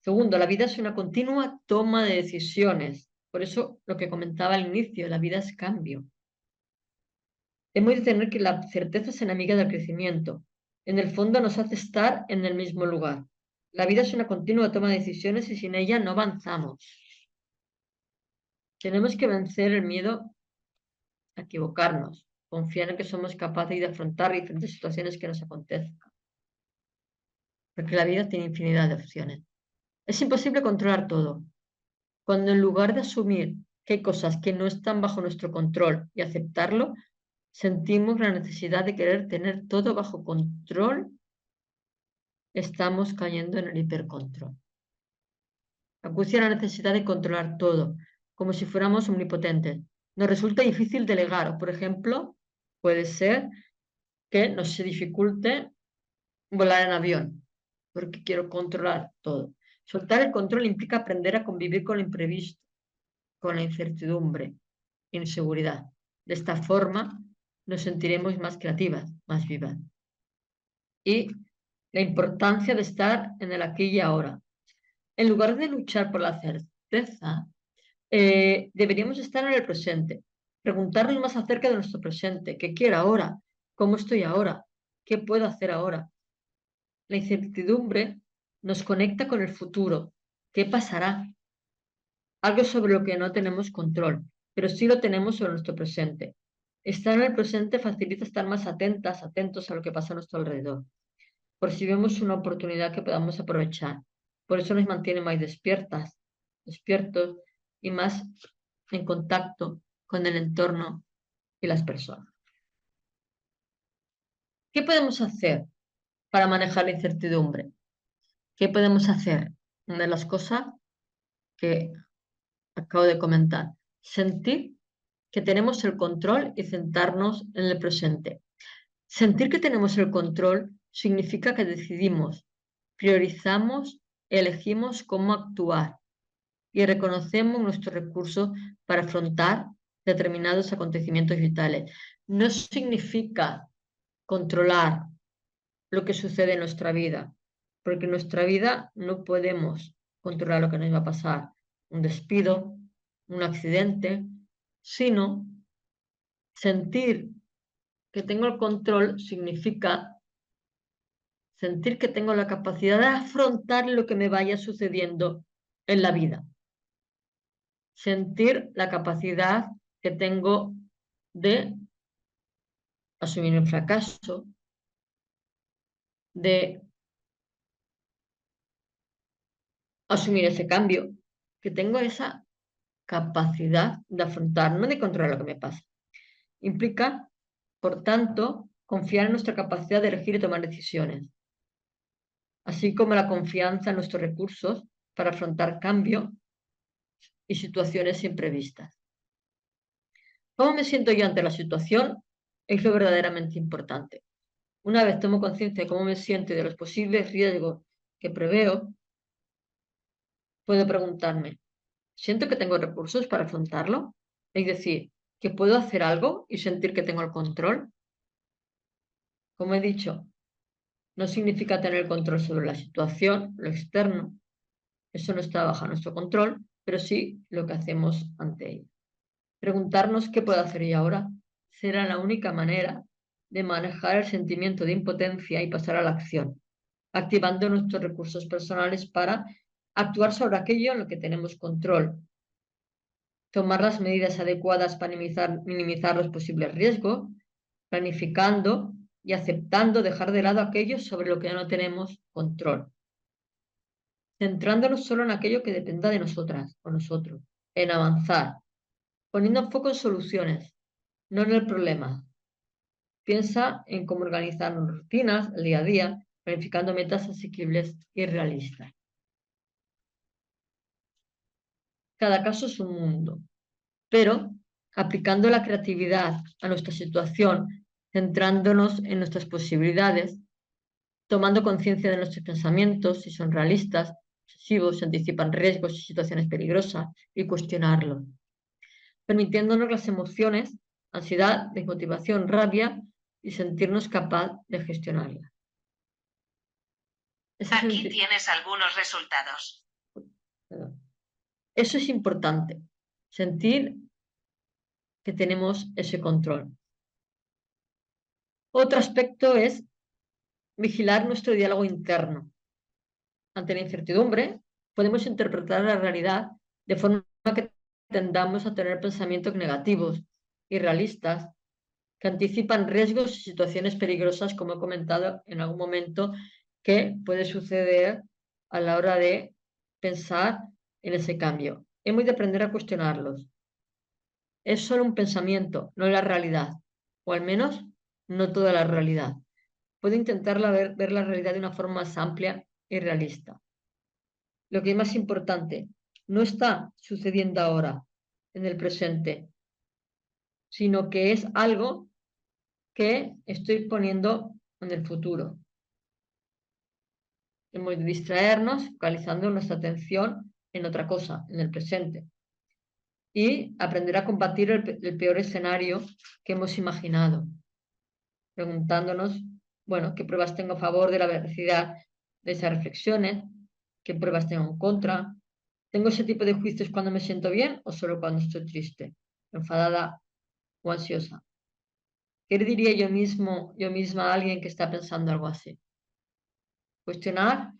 Segundo, la vida es una continua toma de decisiones. Por eso, lo que comentaba al inicio, la vida es cambio. Hemos de tener que la certeza es enemiga del crecimiento. En el fondo nos hace estar en el mismo lugar. La vida es una continua toma de decisiones y sin ella no avanzamos. Tenemos que vencer el miedo a equivocarnos, confiar en que somos capaces de afrontar diferentes situaciones que nos acontezcan, porque la vida tiene infinidad de opciones. Es imposible controlar todo. Cuando en lugar de asumir que hay cosas que no están bajo nuestro control y aceptarlo, sentimos la necesidad de querer tener todo bajo control, estamos cayendo en el hipercontrol. Acucia la necesidad de controlar todo, como si fuéramos omnipotentes. Nos resulta difícil delegar, o por ejemplo, puede ser que nos se dificulte volar en avión, porque quiero controlar todo. Soltar el control implica aprender a convivir con lo imprevisto, con la incertidumbre, inseguridad. De esta forma nos sentiremos más creativas, más vivas. Y la importancia de estar en el aquí y ahora. En lugar de luchar por la certeza, deberíamos estar en el presente, preguntarnos más acerca de nuestro presente, qué quiero ahora, cómo estoy ahora, qué puedo hacer ahora. La incertidumbre nos conecta con el futuro. ¿Qué pasará? Algo sobre lo que no tenemos control, pero sí lo tenemos sobre nuestro presente. Estar en el presente facilita estar más atentos a lo que pasa a nuestro alrededor, por si vemos una oportunidad que podamos aprovechar. Por eso nos mantiene más despiertos y más en contacto con el entorno y las personas. ¿Qué podemos hacer para manejar la incertidumbre? ¿Qué podemos hacer? Una de las cosas que acabo de comentar, sentir que tenemos el control y centrarnos en el presente. Sentir que tenemos el control significa que decidimos, priorizamos, elegimos cómo actuar y reconocemos nuestros recursos para afrontar determinados acontecimientos vitales. No significa controlar lo que sucede en nuestra vida, porque en nuestra vida no podemos controlar lo que nos va a pasar, un despido, un accidente, sino sentir que tengo el control significa sentir que tengo la capacidad de afrontar lo que me vaya sucediendo en la vida. Sentir la capacidad que tengo de asumir el fracaso, de asumir ese cambio, que tengo esa capacidad de afrontar, no de controlar lo que me pasa. Implica, por tanto, confiar en nuestra capacidad de elegir y tomar decisiones, así como la confianza en nuestros recursos para afrontar cambios y situaciones imprevistas. ¿Cómo me siento yo ante la situación? Es lo verdaderamente importante. Una vez tomo conciencia de cómo me siento y de los posibles riesgos que preveo, puedo preguntarme, ¿siento que tengo recursos para afrontarlo? Es decir, que puedo hacer algo y sentir que tengo el control. Como he dicho, no significa tener el control sobre la situación, lo externo. Eso no está bajo nuestro control, pero sí lo que hacemos ante ello. Preguntarnos qué puedo hacer yo ahora será la única manera de manejar el sentimiento de impotencia y pasar a la acción, activando nuestros recursos personales para actuar sobre aquello en lo que tenemos control, tomar las medidas adecuadas para minimizar los posibles riesgos, planificando y aceptando dejar de lado aquello sobre lo que no tenemos control, centrándonos solo en aquello que dependa de nosotras o nosotros, en avanzar, poniendo foco en soluciones, no en el problema. Piensa en cómo organizar rutinas el día a día, planificando metas asequibles y realistas. Cada caso es un mundo, pero aplicando la creatividad a nuestra situación, centrándonos en nuestras posibilidades, tomando conciencia de nuestros pensamientos, si son realistas, obsesivos, si anticipan riesgos y situaciones peligrosas, y cuestionarlos, permitiéndonos las emociones, ansiedad, desmotivación, rabia, y sentirnos capaz de gestionarlas. Aquí tienes algunos resultados. Eso es importante, sentir que tenemos ese control. Otro aspecto es vigilar nuestro diálogo interno. Ante la incertidumbre, podemos interpretar la realidad de forma que tendamos a tener pensamientos negativos, irrealistas, que anticipan riesgos y situaciones peligrosas, como he comentado en algún momento, que puede suceder a la hora de pensar en ese cambio. Hemos de aprender a cuestionarlos. Es solo un pensamiento, no la realidad, o al menos no toda la realidad. Puedo intentar ver la realidad de una forma más amplia y realista. Lo que es más importante, no está sucediendo ahora, en el presente, sino que es algo que estoy poniendo en el futuro. Hemos de distraernos, focalizando nuestra atención en otra cosa, en el presente. Y aprender a combatir el peor escenario que hemos imaginado, preguntándonos, bueno, qué pruebas tengo a favor de la veracidad de esas reflexiones, qué pruebas tengo en contra. ¿Tengo ese tipo de juicios cuando me siento bien o solo cuando estoy triste, enfadada o ansiosa? ¿Qué le diría yo misma a alguien que está pensando algo así? Cuestionar,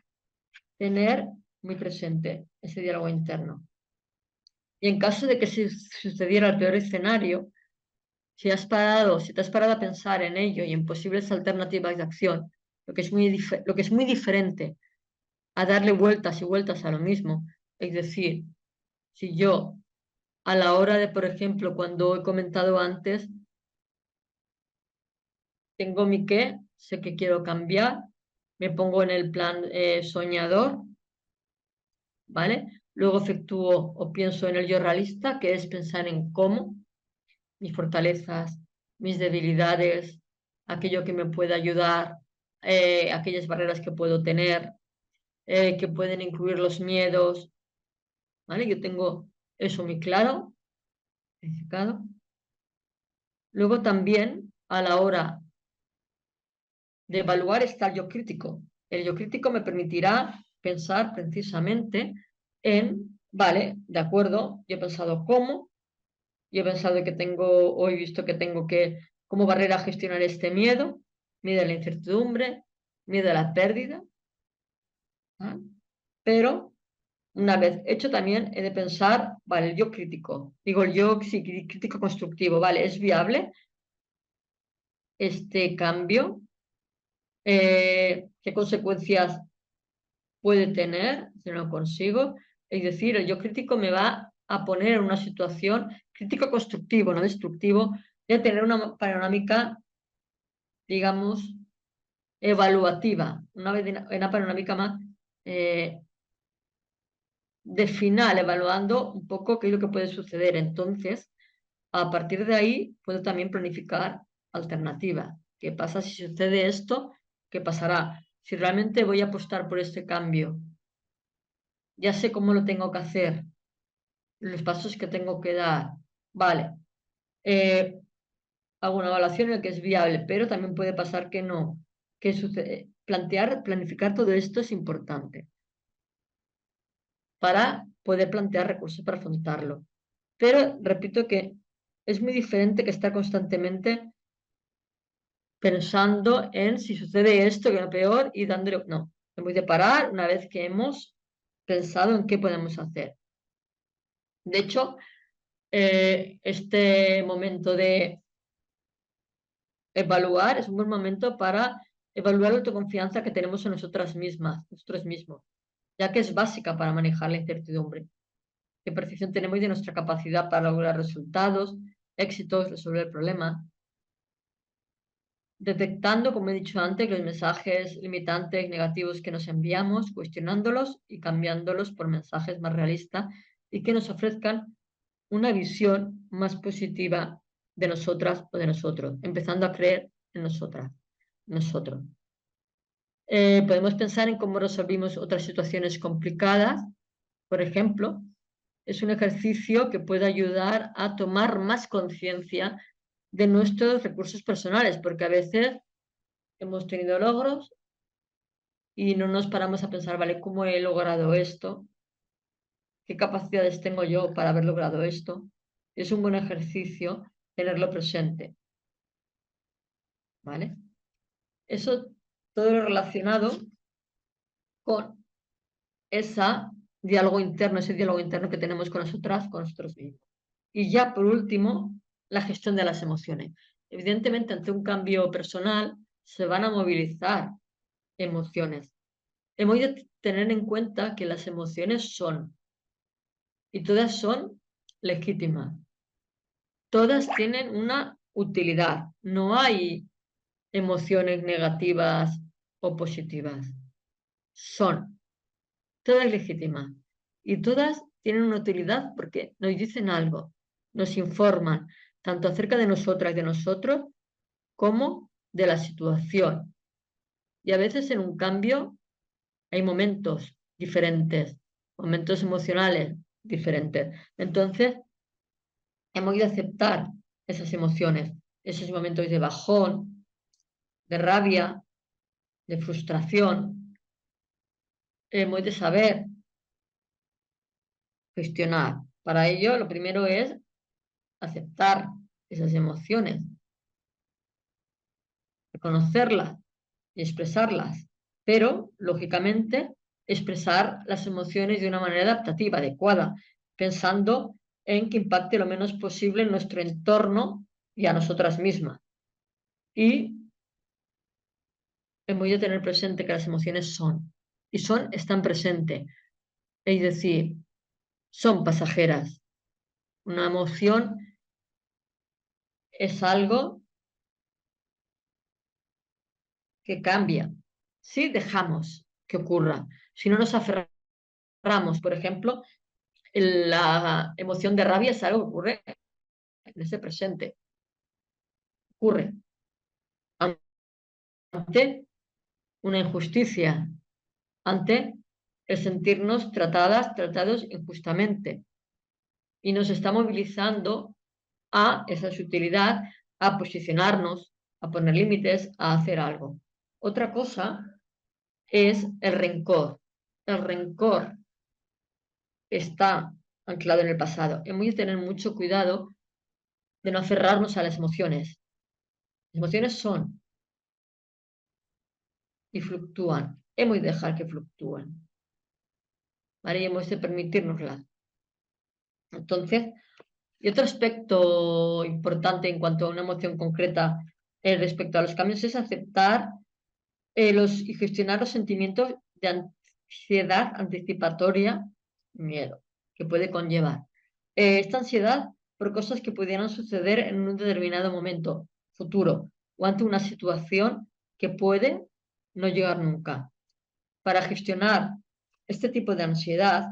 tener muy presente ese diálogo interno. Y en caso de que se sucediera el peor escenario, si te has parado a pensar en ello y en posibles alternativas de acción, lo que es muy diferente a darle vueltas y vueltas a lo mismo, es decir, si yo a la hora de, por ejemplo, cuando he comentado antes, tengo mi qué, sé que quiero cambiar, me pongo en el plan soñador, ¿vale? Luego efectúo o pienso en el yo realista, que es pensar en cómo, mis fortalezas, mis debilidades, aquello que me puede ayudar, aquellas barreras que puedo tener, que pueden incluir los miedos, ¿vale? Yo tengo eso muy claro, identificado. Luego también a la hora de evaluar está el yo crítico. El yo crítico me permitirá pensar precisamente en, vale, de acuerdo, yo he pensado cómo, yo he pensado que tengo, o he visto que tengo que, como barrera, gestionar este miedo, miedo a la incertidumbre, miedo a la pérdida, ¿ah? Pero una vez hecho también he de pensar, vale, el yo crítico, digo el yo sí, crítico constructivo, vale, ¿es viable este cambio? ¿Qué consecuencias puede tener si no lo consigo? Es decir, el yo crítico me va a poner en una situación, crítico constructivo, no destructivo, de tener una panorámica, digamos, evaluativa, una panorámica más de final, evaluando un poco qué es lo que puede suceder. Entonces, a partir de ahí, puedo también planificar alternativas. ¿Qué pasa si sucede esto? ¿Qué pasará? Si realmente voy a apostar por este cambio, ya sé cómo lo tengo que hacer, los pasos que tengo que dar. Vale, hago una evaluación en la que es viable, pero también puede pasar que no. ¿Qué sucede? Planificar todo esto es importante para poder plantear recursos para afrontarlo. Pero repito que es muy diferente que estar constantemente pensando en si sucede esto, que lo peor, y dándole... No, hemos de parar una vez que hemos pensado en qué podemos hacer. De hecho, este momento de evaluar es un buen momento para evaluar la autoconfianza que tenemos en nosotras mismas, nosotros mismos, ya que es básica para manejar la incertidumbre. ¿Qué percepción tenemos de nuestra capacidad para lograr resultados, éxitos, resolver problemas? Detectando, como he dicho antes, los mensajes limitantes negativos que nos enviamos, cuestionándolos y cambiándolos por mensajes más realistas y que nos ofrezcan una visión más positiva de nosotras o de nosotros, empezando a creer en nosotros. Podemos pensar en cómo resolvimos otras situaciones complicadas. Por ejemplo, es un ejercicio que puede ayudar a tomar más conciencia de nuestros recursos personales, porque a veces hemos tenido logros y no nos paramos a pensar, vale, ¿cómo he logrado esto? ¿Qué capacidades tengo yo para haber logrado esto? Es un buen ejercicio tenerlo presente, ¿vale? Eso todo lo relacionado con ese diálogo interno que tenemos con nosotras, con nosotros mismos. Y ya por último, la gestión de las emociones. Evidentemente, ante un cambio personal, se van a movilizar emociones. Hemos de tener en cuenta que las emociones son, y todas son legítimas. Todas tienen una utilidad. No hay emociones negativas o positivas. Son todas legítimas. Y todas tienen una utilidad porque nos dicen algo, nos informan, tanto acerca de nosotras y de nosotros, como de la situación. Y a veces en un cambio hay momentos diferentes, momentos emocionales diferentes. Entonces, hemos de aceptar esas emociones, esos momentos de bajón, de rabia, de frustración. Hemos de saber gestionar. Para ello, lo primero es aceptar esas emociones, reconocerlas y expresarlas, pero, lógicamente, expresar las emociones de una manera adaptativa, adecuada, pensando en que impacte lo menos posible en nuestro entorno y a nosotras mismas. Y hemos de tener presente que las emociones están presentes, es decir, son pasajeras. Una emoción es algo que cambia si dejamos que ocurra, si no nos aferramos. Por ejemplo, la emoción de rabia es algo que ocurre en ese presente, ocurre ante una injusticia, ante el sentirnos tratados injustamente. Y nos está movilizando a esa sutilidad, a posicionarnos, a poner límites, a hacer algo. Otra cosa es el rencor. El rencor está anclado en el pasado. Hemos de tener mucho cuidado de no aferrarnos a las emociones. Las emociones son y fluctúan. Hemos de dejar que fluctúen, ¿vale? Y hemos de permitirnoslas. Entonces, y otro aspecto importante en cuanto a una emoción concreta respecto a los cambios es aceptar y gestionar los sentimientos de ansiedad anticipatoria, miedo, que puede conllevar. Esta ansiedad por cosas que pudieran suceder en un determinado momento futuro o ante una situación que puede no llegar nunca. Para gestionar este tipo de ansiedad,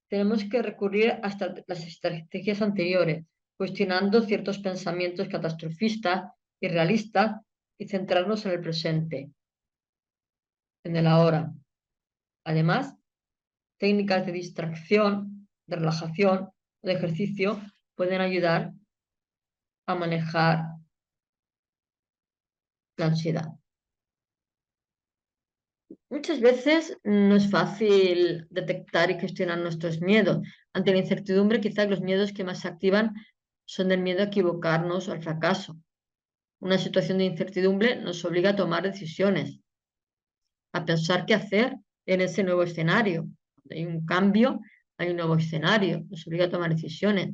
tenemos que recurrir hasta las estrategias anteriores, cuestionando ciertos pensamientos catastrofistas y realistas y centrarnos en el presente, en el ahora. Además, técnicas de distracción, de relajación o de ejercicio pueden ayudar a manejar la ansiedad. Muchas veces no es fácil detectar y gestionar nuestros miedos. Ante la incertidumbre, quizás los miedos que más se activan son el miedo a equivocarnos o al fracaso. Una situación de incertidumbre nos obliga a tomar decisiones, a pensar qué hacer en ese nuevo escenario. Cuando hay un cambio, hay un nuevo escenario, nos obliga a tomar decisiones.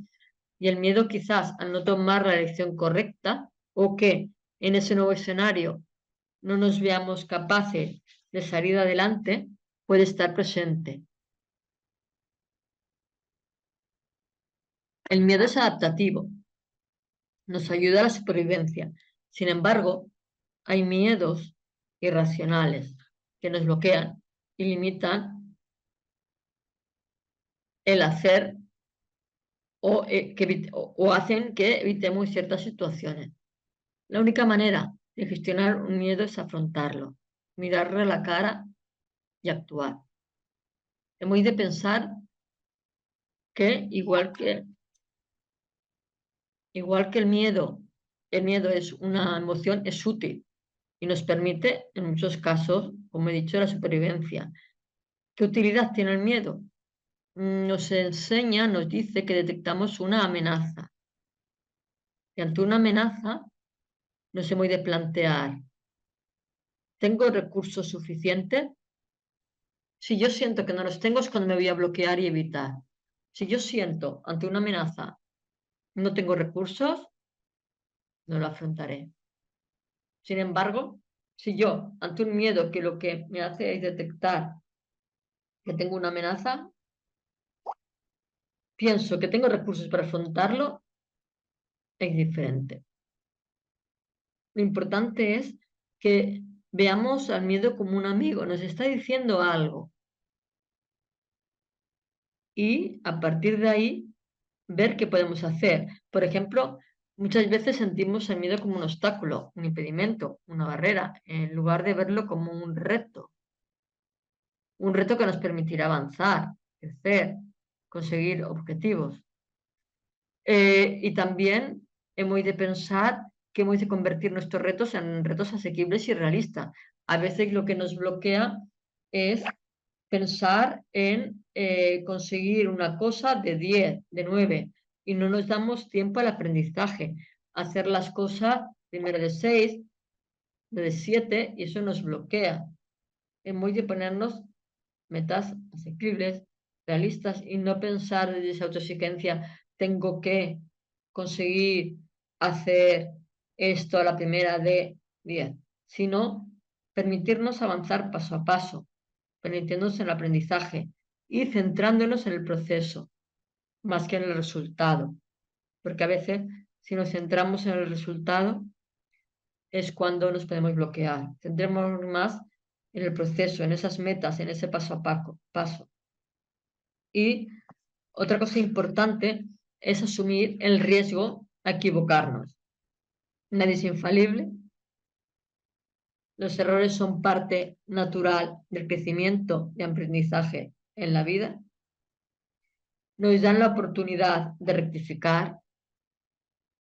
Y el miedo quizás a no tomar la elección correcta o que en ese nuevo escenario no nos veamos capaces de salir adelante, puede estar presente. El miedo es adaptativo, nos ayuda a la supervivencia. Sin embargo, hay miedos irracionales que nos bloquean y limitan el hacer o hacen que evitemos ciertas situaciones. La única manera de gestionar un miedo es afrontarlo, mirarle a la cara y actuar. Hemos de pensar que igual que el miedo es una emoción, es útil y nos permite, en muchos casos, como he dicho, la supervivencia. ¿Qué utilidad tiene el miedo? Nos enseña, nos dice que detectamos una amenaza. Y ante una amenaza nos hemos de plantear, ¿tengo recursos suficientes? Si yo siento que no los tengo es cuando me voy a bloquear y evitar. Si yo siento ante una amenaza no tengo recursos, no lo afrontaré. Sin embargo, si yo ante un miedo que lo que me hace es detectar que tengo una amenaza, pienso que tengo recursos para afrontarlo, es diferente. Lo importante es que veamos al miedo como un amigo, nos está diciendo algo. Y a partir de ahí, ver qué podemos hacer. Por ejemplo, muchas veces sentimos el miedo como un obstáculo, un impedimento, una barrera, en lugar de verlo como un reto que nos permitirá avanzar, crecer, conseguir objetivos. Y también hemos de pensar que hemos de convertir nuestros retos en retos asequibles y realistas. A veces lo que nos bloquea es pensar en conseguir una cosa de 10, de 9, y no nos damos tiempo al aprendizaje, hacer las cosas primero de 6, de 7, y eso nos bloquea. Hemos de ponernos metas asequibles, realistas, y no pensar desde esa autoexigencia, tengo que conseguir hacer esto a la primera de 10, sino permitirnos avanzar paso a paso, permitiéndonos en el aprendizaje y centrándonos en el proceso más que en el resultado. Porque a veces, si nos centramos en el resultado, es cuando nos podemos bloquear. Centrémonos más en el proceso, en esas metas, en ese paso a paso. Y otra cosa importante es asumir el riesgo a equivocarnos. Nadie es infalible. Los errores son parte natural del crecimiento y aprendizaje en la vida, nos dan la oportunidad de rectificar,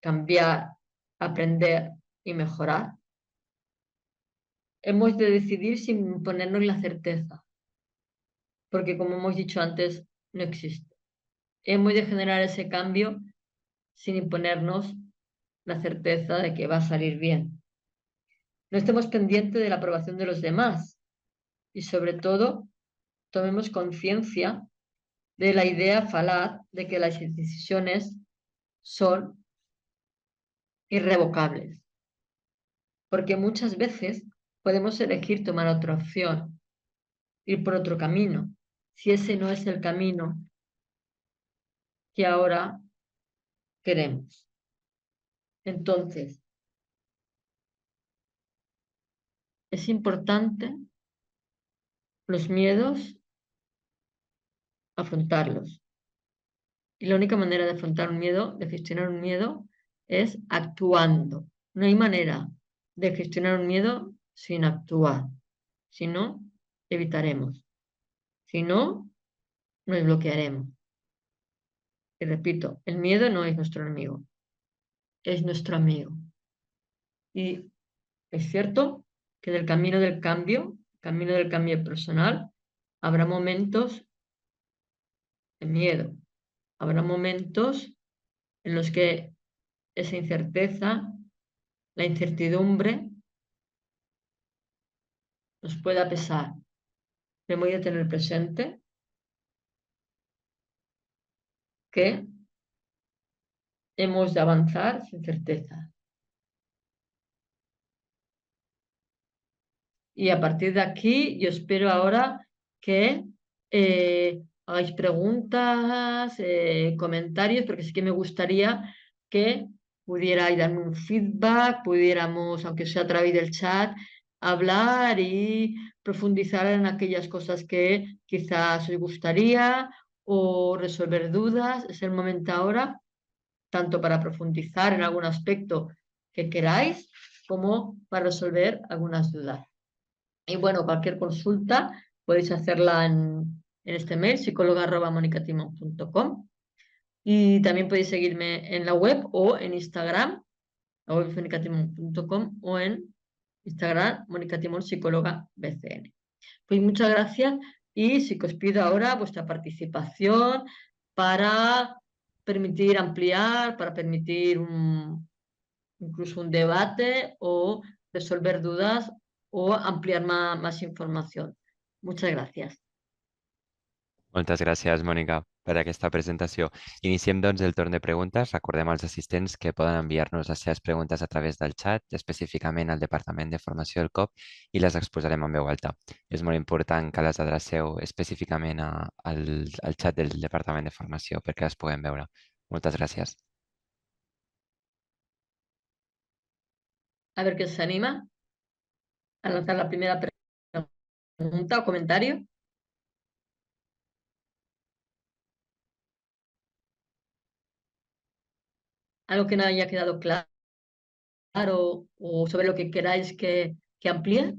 cambiar, aprender y mejorar, hemos de decidir sin ponernos la certeza, porque como hemos dicho antes, no existe. Hemos de generar ese cambio sin imponernos la certeza de que va a salir bien. No estemos pendientes de la aprobación de los demás y sobre todo tomemos conciencia de la idea falaz de que las decisiones son irrevocables, porque muchas veces podemos elegir tomar otra opción, ir por otro camino, si ese no es el camino que ahora queremos. Entonces, es importante los miedos afrontarlos. Y la única manera de afrontar un miedo, de gestionar un miedo, es actuando. No hay manera de gestionar un miedo sin actuar. Si no, evitaremos. Si no, nos bloquearemos. Y repito, el miedo no es nuestro enemigo, es nuestro amigo. Y es cierto que en el camino del cambio personal, habrá momentos de miedo, habrá momentos en los que esa incerteza, la incertidumbre, nos pueda pesar. Pero hemos de tener presente que hemos de avanzar sin certeza. Y a partir de aquí, yo espero ahora que hagáis preguntas, comentarios, porque sí que me gustaría que pudierais darme un feedback, pudiéramos, aunque sea a través del chat, hablar y profundizar en aquellas cosas que quizás os gustaría o resolver dudas. Es el momento ahora, tanto para profundizar en algún aspecto que queráis, como para resolver algunas dudas. Y bueno, cualquier consulta podéis hacerla en este mail, psicóloga@monicatimon.com. Y también podéis seguirme en la web o en Instagram, la web es monicatimon.com o en Instagram, Monicatimon Psicóloga BCN. Pues muchas gracias y sí que os pido ahora vuestra participación para permitir ampliar, para permitir incluso un debate o resolver dudas o ampliar más información. Muchas gracias. Moltes gràcies, Mònica, per aquesta presentació. Iniciem, doncs, el torn de preguntes. Recordem als assistents que poden enviar-nos les seves preguntes a través del xat, específicament al Departament de Formació del COP, i les exposarem en veu alta. És molt important que les adreceu específicament al xat del Departament de Formació perquè les puguem veure. Moltes gràcies. A ver qué se anima a lanzar la primera pregunta o comentario. Algo que no haya quedado claro o sobre lo que queráis que amplíe.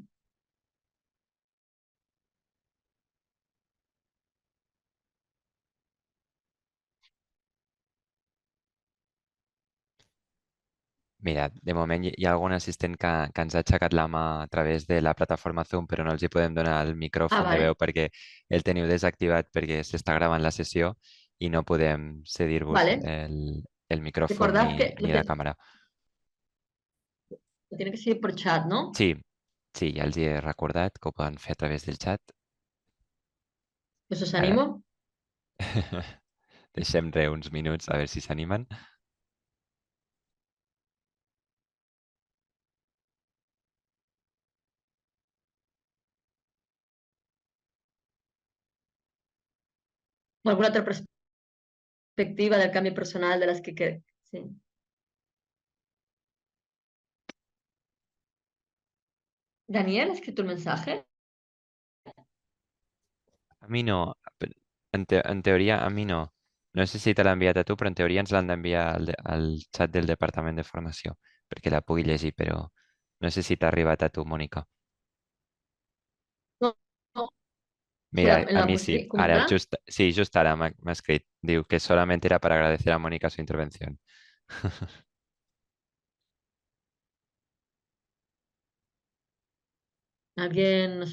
Mira, de moment hi ha algun assistent que ens ha aixecat la mà a través de la plataforma Zoom, però no els hi podem donar el Ah, micròfon de vale, veu perquè el teniu desactivat perquè s'està gravant la sessió i no podem cedir-vos vale. el micròfon Recordad que ni la càmera. lo tiene que seguir por chat, ¿no? Sí, sí, ja els hi he recordat que ho poden fer a través del xat. ¿Eso os Ara animo? deixem-ne uns minuts a veure si s'animen. ¿O alguna otra perspectiva del cambio personal de las que... Sí. Daniel, ¿has escrito un mensaje? A mi no, en teoria a mi no. No sé si te l'ha enviat a tu, però en teoria ens l'han d'enviar al xat del Departament de Formació perquè la pugui llegir, però no sé si t'ha arribat a tu, Mònica. No, no. Mira, En a la mi sí. ¿cómo era? Sí, just ara m'ha escrit. Diu que solamente era para agradecer a Mónica su intervención. ¿Alguien, no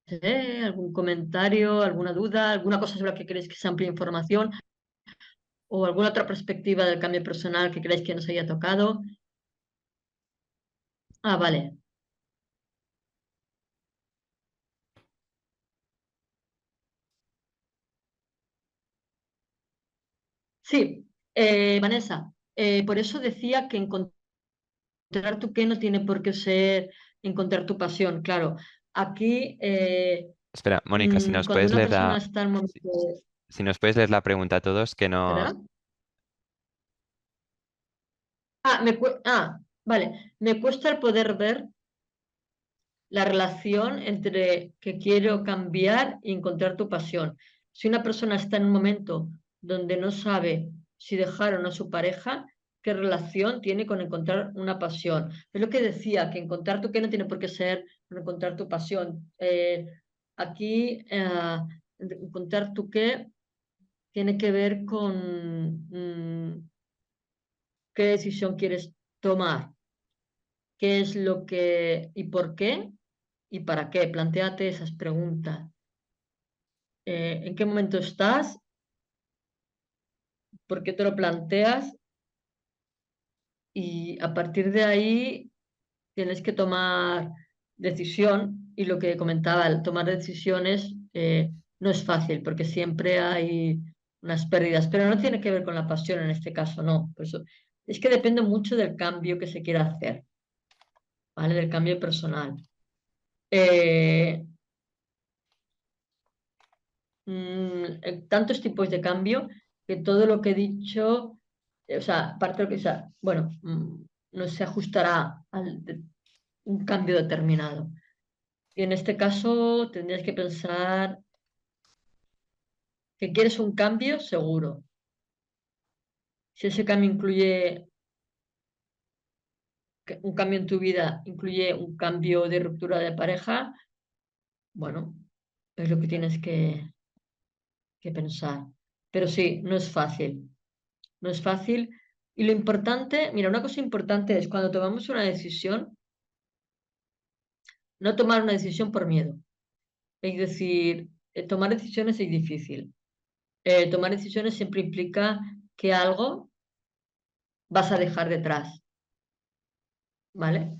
sé, algún comentario, alguna duda, alguna cosa sobre la que queréis que se amplíe información o alguna otra perspectiva del cambio personal que queráis que nos haya tocado? Ah, vale. Sí, Vanessa, por eso decía que encontrar tu qué no tiene por qué ser encontrar tu pasión. Claro, aquí Espera, Mónica, cuando una persona está en un si, momento... si nos puedes leer la pregunta a todos, que no... ¿Verdad? Vale. Me cuesta el poder ver la relación entre que quiero cambiar y encontrar tu pasión. Si una persona está en un momento donde no sabe si dejar o no a su pareja, ¿qué relación tiene con encontrar una pasión? Es lo que decía, que encontrar tu qué no tiene por qué ser con encontrar tu pasión. Aquí, encontrar tu qué tiene que ver con qué decisión quieres tomar, qué es lo que y por qué y para qué. Plantéate esas preguntas. ¿En qué momento estás? ¿Por qué te lo planteas? Y a partir de ahí tienes que tomar decisión. Y lo que comentaba, el tomar decisiones no es fácil porque siempre hay unas pérdidas, pero no tiene que ver con la pasión en este caso, no. Por eso, es que depende mucho del cambio que se quiera hacer, ¿vale? Del cambio personal. Eh, Tantos tipos de cambio que todo lo que he dicho, o sea, aparte de lo que sea, bueno, no se ajustará a un cambio determinado. Y en este caso tendrías que pensar que quieres un cambio seguro. Si ese cambio incluye un cambio en tu vida, incluye un cambio de ruptura de pareja, bueno, es lo que tienes que pensar. Pero sí, no es fácil. No es fácil. Y lo importante, mira, una cosa importante es cuando tomamos una decisión, no tomar una decisión por miedo. Es decir, tomar decisiones es difícil. Tomar decisiones siempre implica que algo vas a dejar detrás, ¿vale?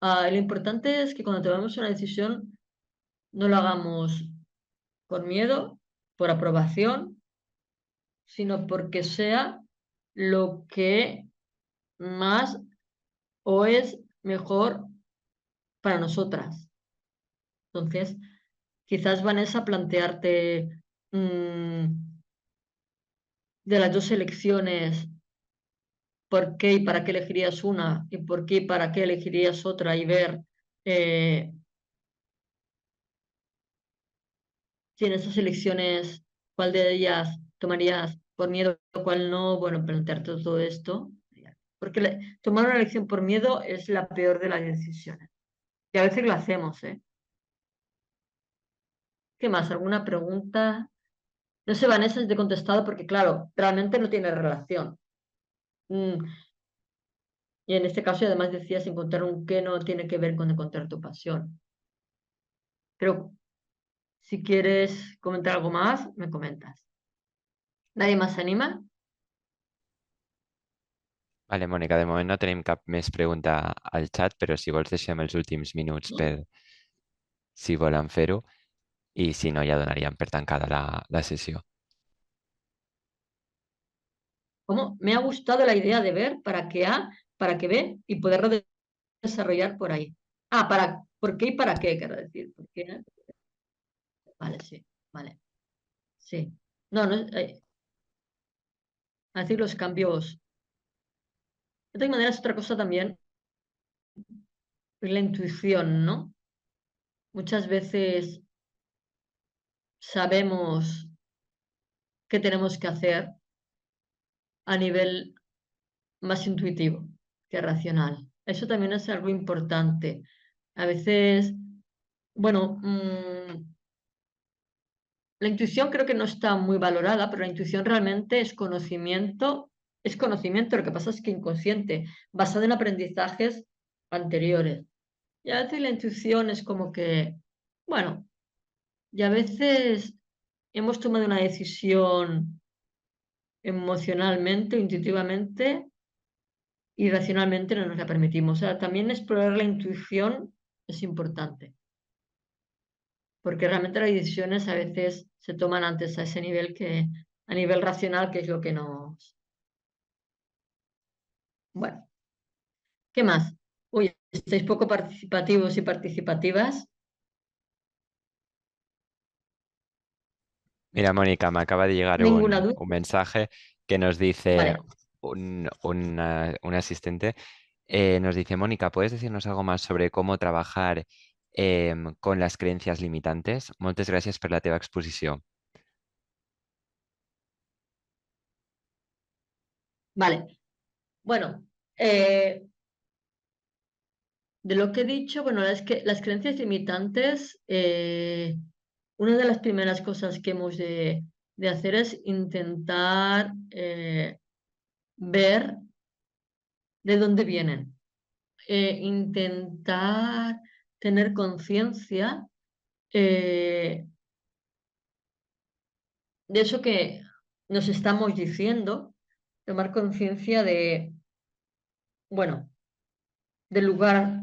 Lo importante es que cuando tomamos una decisión no lo hagamos por miedo, por aprobación, sino porque sea lo que más o es mejor para nosotras. Entonces, quizás, Vanessa, plantearte de las dos elecciones, por qué y para qué elegirías una y por qué y para qué elegirías otra y ver eh, si en esas elecciones cuál de ellas tomarías por miedo o cuál no, bueno, plantearte todo esto. Porque tomar una elección por miedo es la peor de las decisiones. Y a veces lo hacemos, ¿eh? ¿Qué más? ¿Alguna pregunta? No sé, Vanessa, si te he contestado porque, claro, realmente no tiene relación. Mm, Y en este caso, además decías encontrar un qué no tiene que ver con encontrar tu pasión. Pero si quieres comentar algo más, me comentas. ¿Nadie más se anima? Vale, Mónica, de moment no tenim cap més pregunta al chat, però si vols deixem els últims minuts per si volen fer-ho i si no ja donaríem per tancada la sessió. ¿Cómo? Me ha gustado la idea de ver para qué A, para qué B y poderlo desarrollar por ahí. ¿Por qué y para qué? Quiero decir. ¿Por qué? Vale, sí, vale. Sí. No, no, decir los cambios. De todas maneras, otra cosa también es la intuición, ¿no? Muchas veces sabemos qué tenemos que hacer a nivel más intuitivo que racional. Eso también es algo importante. A veces, bueno, la intuición creo que no está muy valorada, pero la intuición realmente es conocimiento, lo que pasa es que inconsciente, basado en aprendizajes anteriores. Y a veces la intuición es como que, bueno, y a veces hemos tomado una decisión emocionalmente, intuitivamente, y racionalmente no nos la permitimos. O sea, también explorar la intuición es importante, porque realmente las decisiones a veces se toman antes a ese nivel que a nivel racional, que es lo que nos... Bueno, ¿qué más? Uy, estáis poco participativos y participativas. Mira, Mónica, me acaba de llegar ¿Ninguna duda? un mensaje que nos dice Vale. un asistente. Nos dice, Mónica, ¿puedes decirnos algo más sobre cómo trabajar con las creencias limitantes? Moltes gràcies per la teva exposició. Vale. Bueno, eh, de lo que he dicho, bueno, es que las creencias limitantes, una de las primeras cosas que hemos de hacer es intentar ver de dónde vienen. Intentar tener conciencia eh, de eso que nos estamos diciendo, tomar conciencia de, bueno, del lugar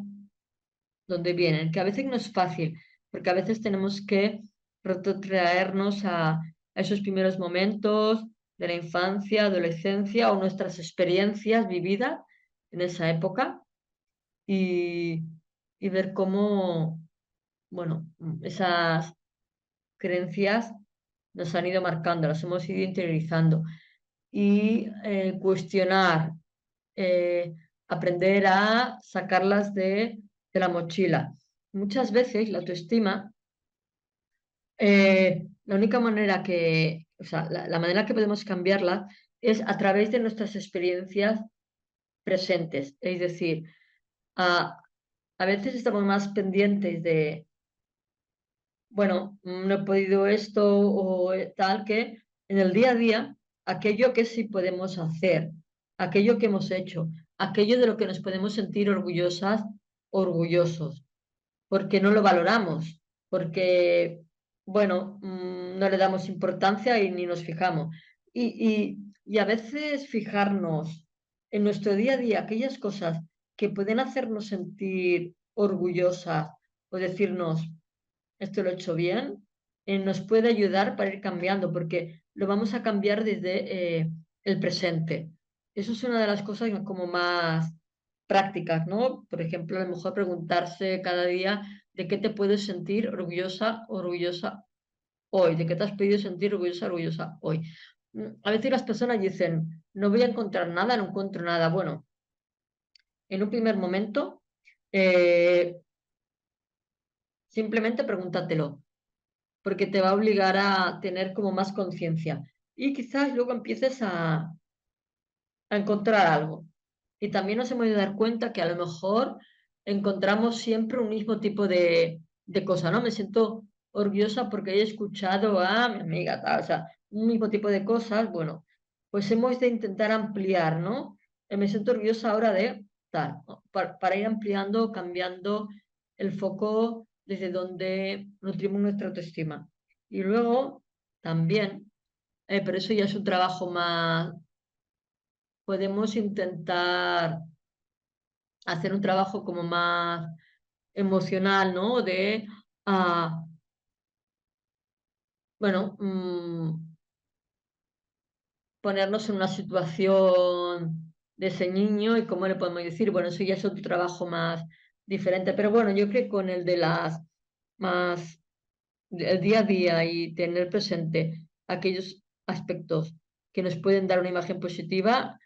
donde vienen, que a veces no es fácil, porque a veces tenemos que retrotraernos a esos primeros momentos de la infancia, adolescencia o nuestras experiencias vividas en esa época y, y ver cómo, bueno, esas creencias nos han ido marcando, las hemos ido interiorizando y cuestionar, eh, aprender a sacarlas de la mochila. Muchas veces la autoestima, la única manera que, o sea, la manera que podemos cambiarla es a través de nuestras experiencias presentes. Es decir, a veces estamos más pendientes de, bueno, no he podido esto o tal, que en el día a día, aquello que sí podemos hacer, aquello que hemos hecho, aquello de lo que nos podemos sentir orgullosas, orgullosos, porque no lo valoramos, porque, bueno, no le damos importancia y ni nos fijamos. Y a veces fijarnos en nuestro día a día, aquellas cosas que pueden hacernos sentir orgullosas o decirnos, esto lo he hecho bien, nos puede ayudar para ir cambiando, porque lo vamos a cambiar desde el presente. Eso es una de las cosas como más prácticas, ¿no? Por ejemplo, a lo mejor preguntarse cada día de qué te puedes sentir orgullosa, orgullosa hoy, de qué te has podido sentir orgullosa, orgullosa hoy. A veces las personas dicen, no voy a encontrar nada, no encuentro nada. Bueno, en un primer momento, eh, simplemente pregúntatelo porque te va a obligar a tener como más conciencia. Y quizás luego empieces a encontrar algo. Y también nos hemos de dar cuenta que a lo mejor encontramos siempre un mismo tipo de cosa, ¿no? Me siento orgullosa porque he escuchado a mi amiga, tal, o sea, un mismo tipo de cosas, bueno, pues hemos de intentar ampliar, ¿no? Me siento orgullosa ahora de tal, ¿no? Para ir ampliando, cambiando el foco desde donde nutrimos nuestra autoestima. Y luego también, pero eso ya es un trabajo más, podemos intentar hacer un trabajo como más emocional, ¿no? De, ah, bueno, ponernos en una situación de ese niño y cómo le podemos decir, bueno, eso ya es otro trabajo más diferente, pero bueno, yo creo que con el de las más, el día a día y tener presente aquellos aspectos que nos pueden dar una imagen positiva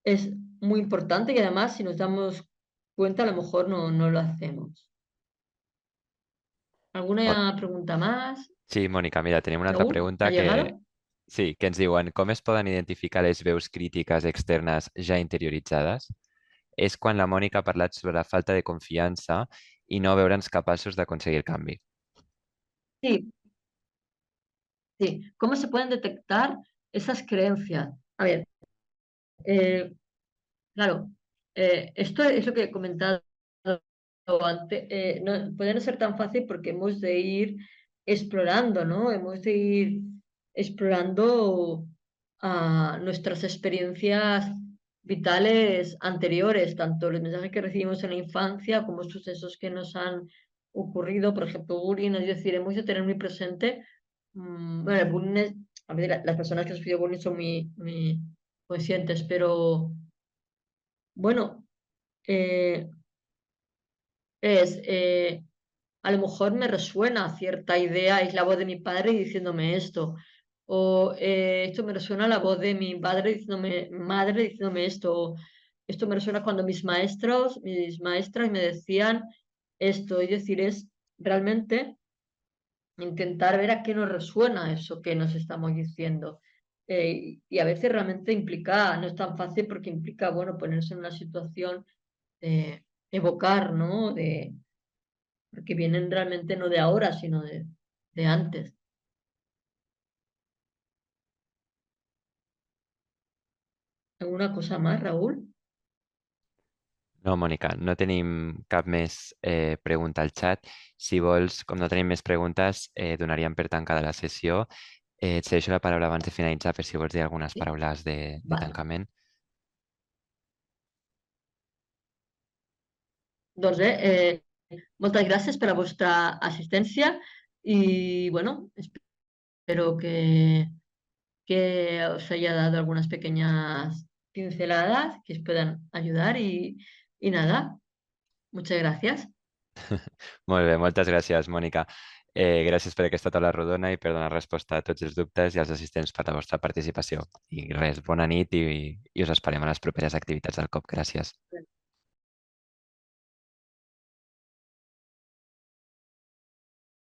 es muy importante y además si nos damos cuenta a lo mejor no lo hacemos. Mo- ¿Alguna pregunta más? Sí, Mónica, mira, tenim una altra ¿Raúl? ¿Ha pregunta que, llegado? sí, que ens diuen com es poden identificar les veus crítiques externes ja interioritzades? És quan la Mònica ha parlat sobre la falta de confiança i no veure'ns capaços d'aconseguir el canvi. Sí, Sí, ¿cómo se pueden detectar esas creencias? A ver, eh, claro, esto es lo que he comentado antes. No, puede no ser tan fácil porque hemos de ir explorando, ¿no? Hemos de ir explorando nuestras experiencias vitales anteriores, tanto los mensajes que recibimos en la infancia como sucesos que nos han ocurrido, por ejemplo, bullying, es decir, hemos de tener muy presente, bueno, el bullying a ver, las personas que han sufrido bullying son muy conscientes, pero bueno, eh, es, a lo mejor me resuena cierta idea, es la voz de mi padre diciéndome esto, o esto me resuena la voz de mi madre diciéndome esto, o esto me resuena cuando mis maestras me decían esto, es decir, es realmente intentar ver a qué nos resuena eso que nos estamos diciendo. Y a veces realmente implica, no es tan fácil porque implica, bueno, ponerse en una situación de evocar, ¿no? Porque vienen realmente no de ahora, sino de antes. ¿Alguna cosa más, Raúl? No, Mònica, no tenim cap més pregunta al xat. Si vols, com no tenim més preguntes, donaríem per tancada la sessió. Et cedeixo la paraula abans de finalitzar per si vols dir algunes Sí. paraules de Vale. tancament. Doncs bé, moltes gràcies per la vostra assistència y bueno, espero que os haya dado algunas pequeñas pinceladas que os puedan ayudar y nada, muchas gracias. Molt bé, moltes gràcies, Mònica. Gràcies per aquesta taula rodona i per donar resposta a tots els dubtes i als assistents per la vostra participació. I res, bona nit i us esperem a les properes activitats del COP. Gràcies.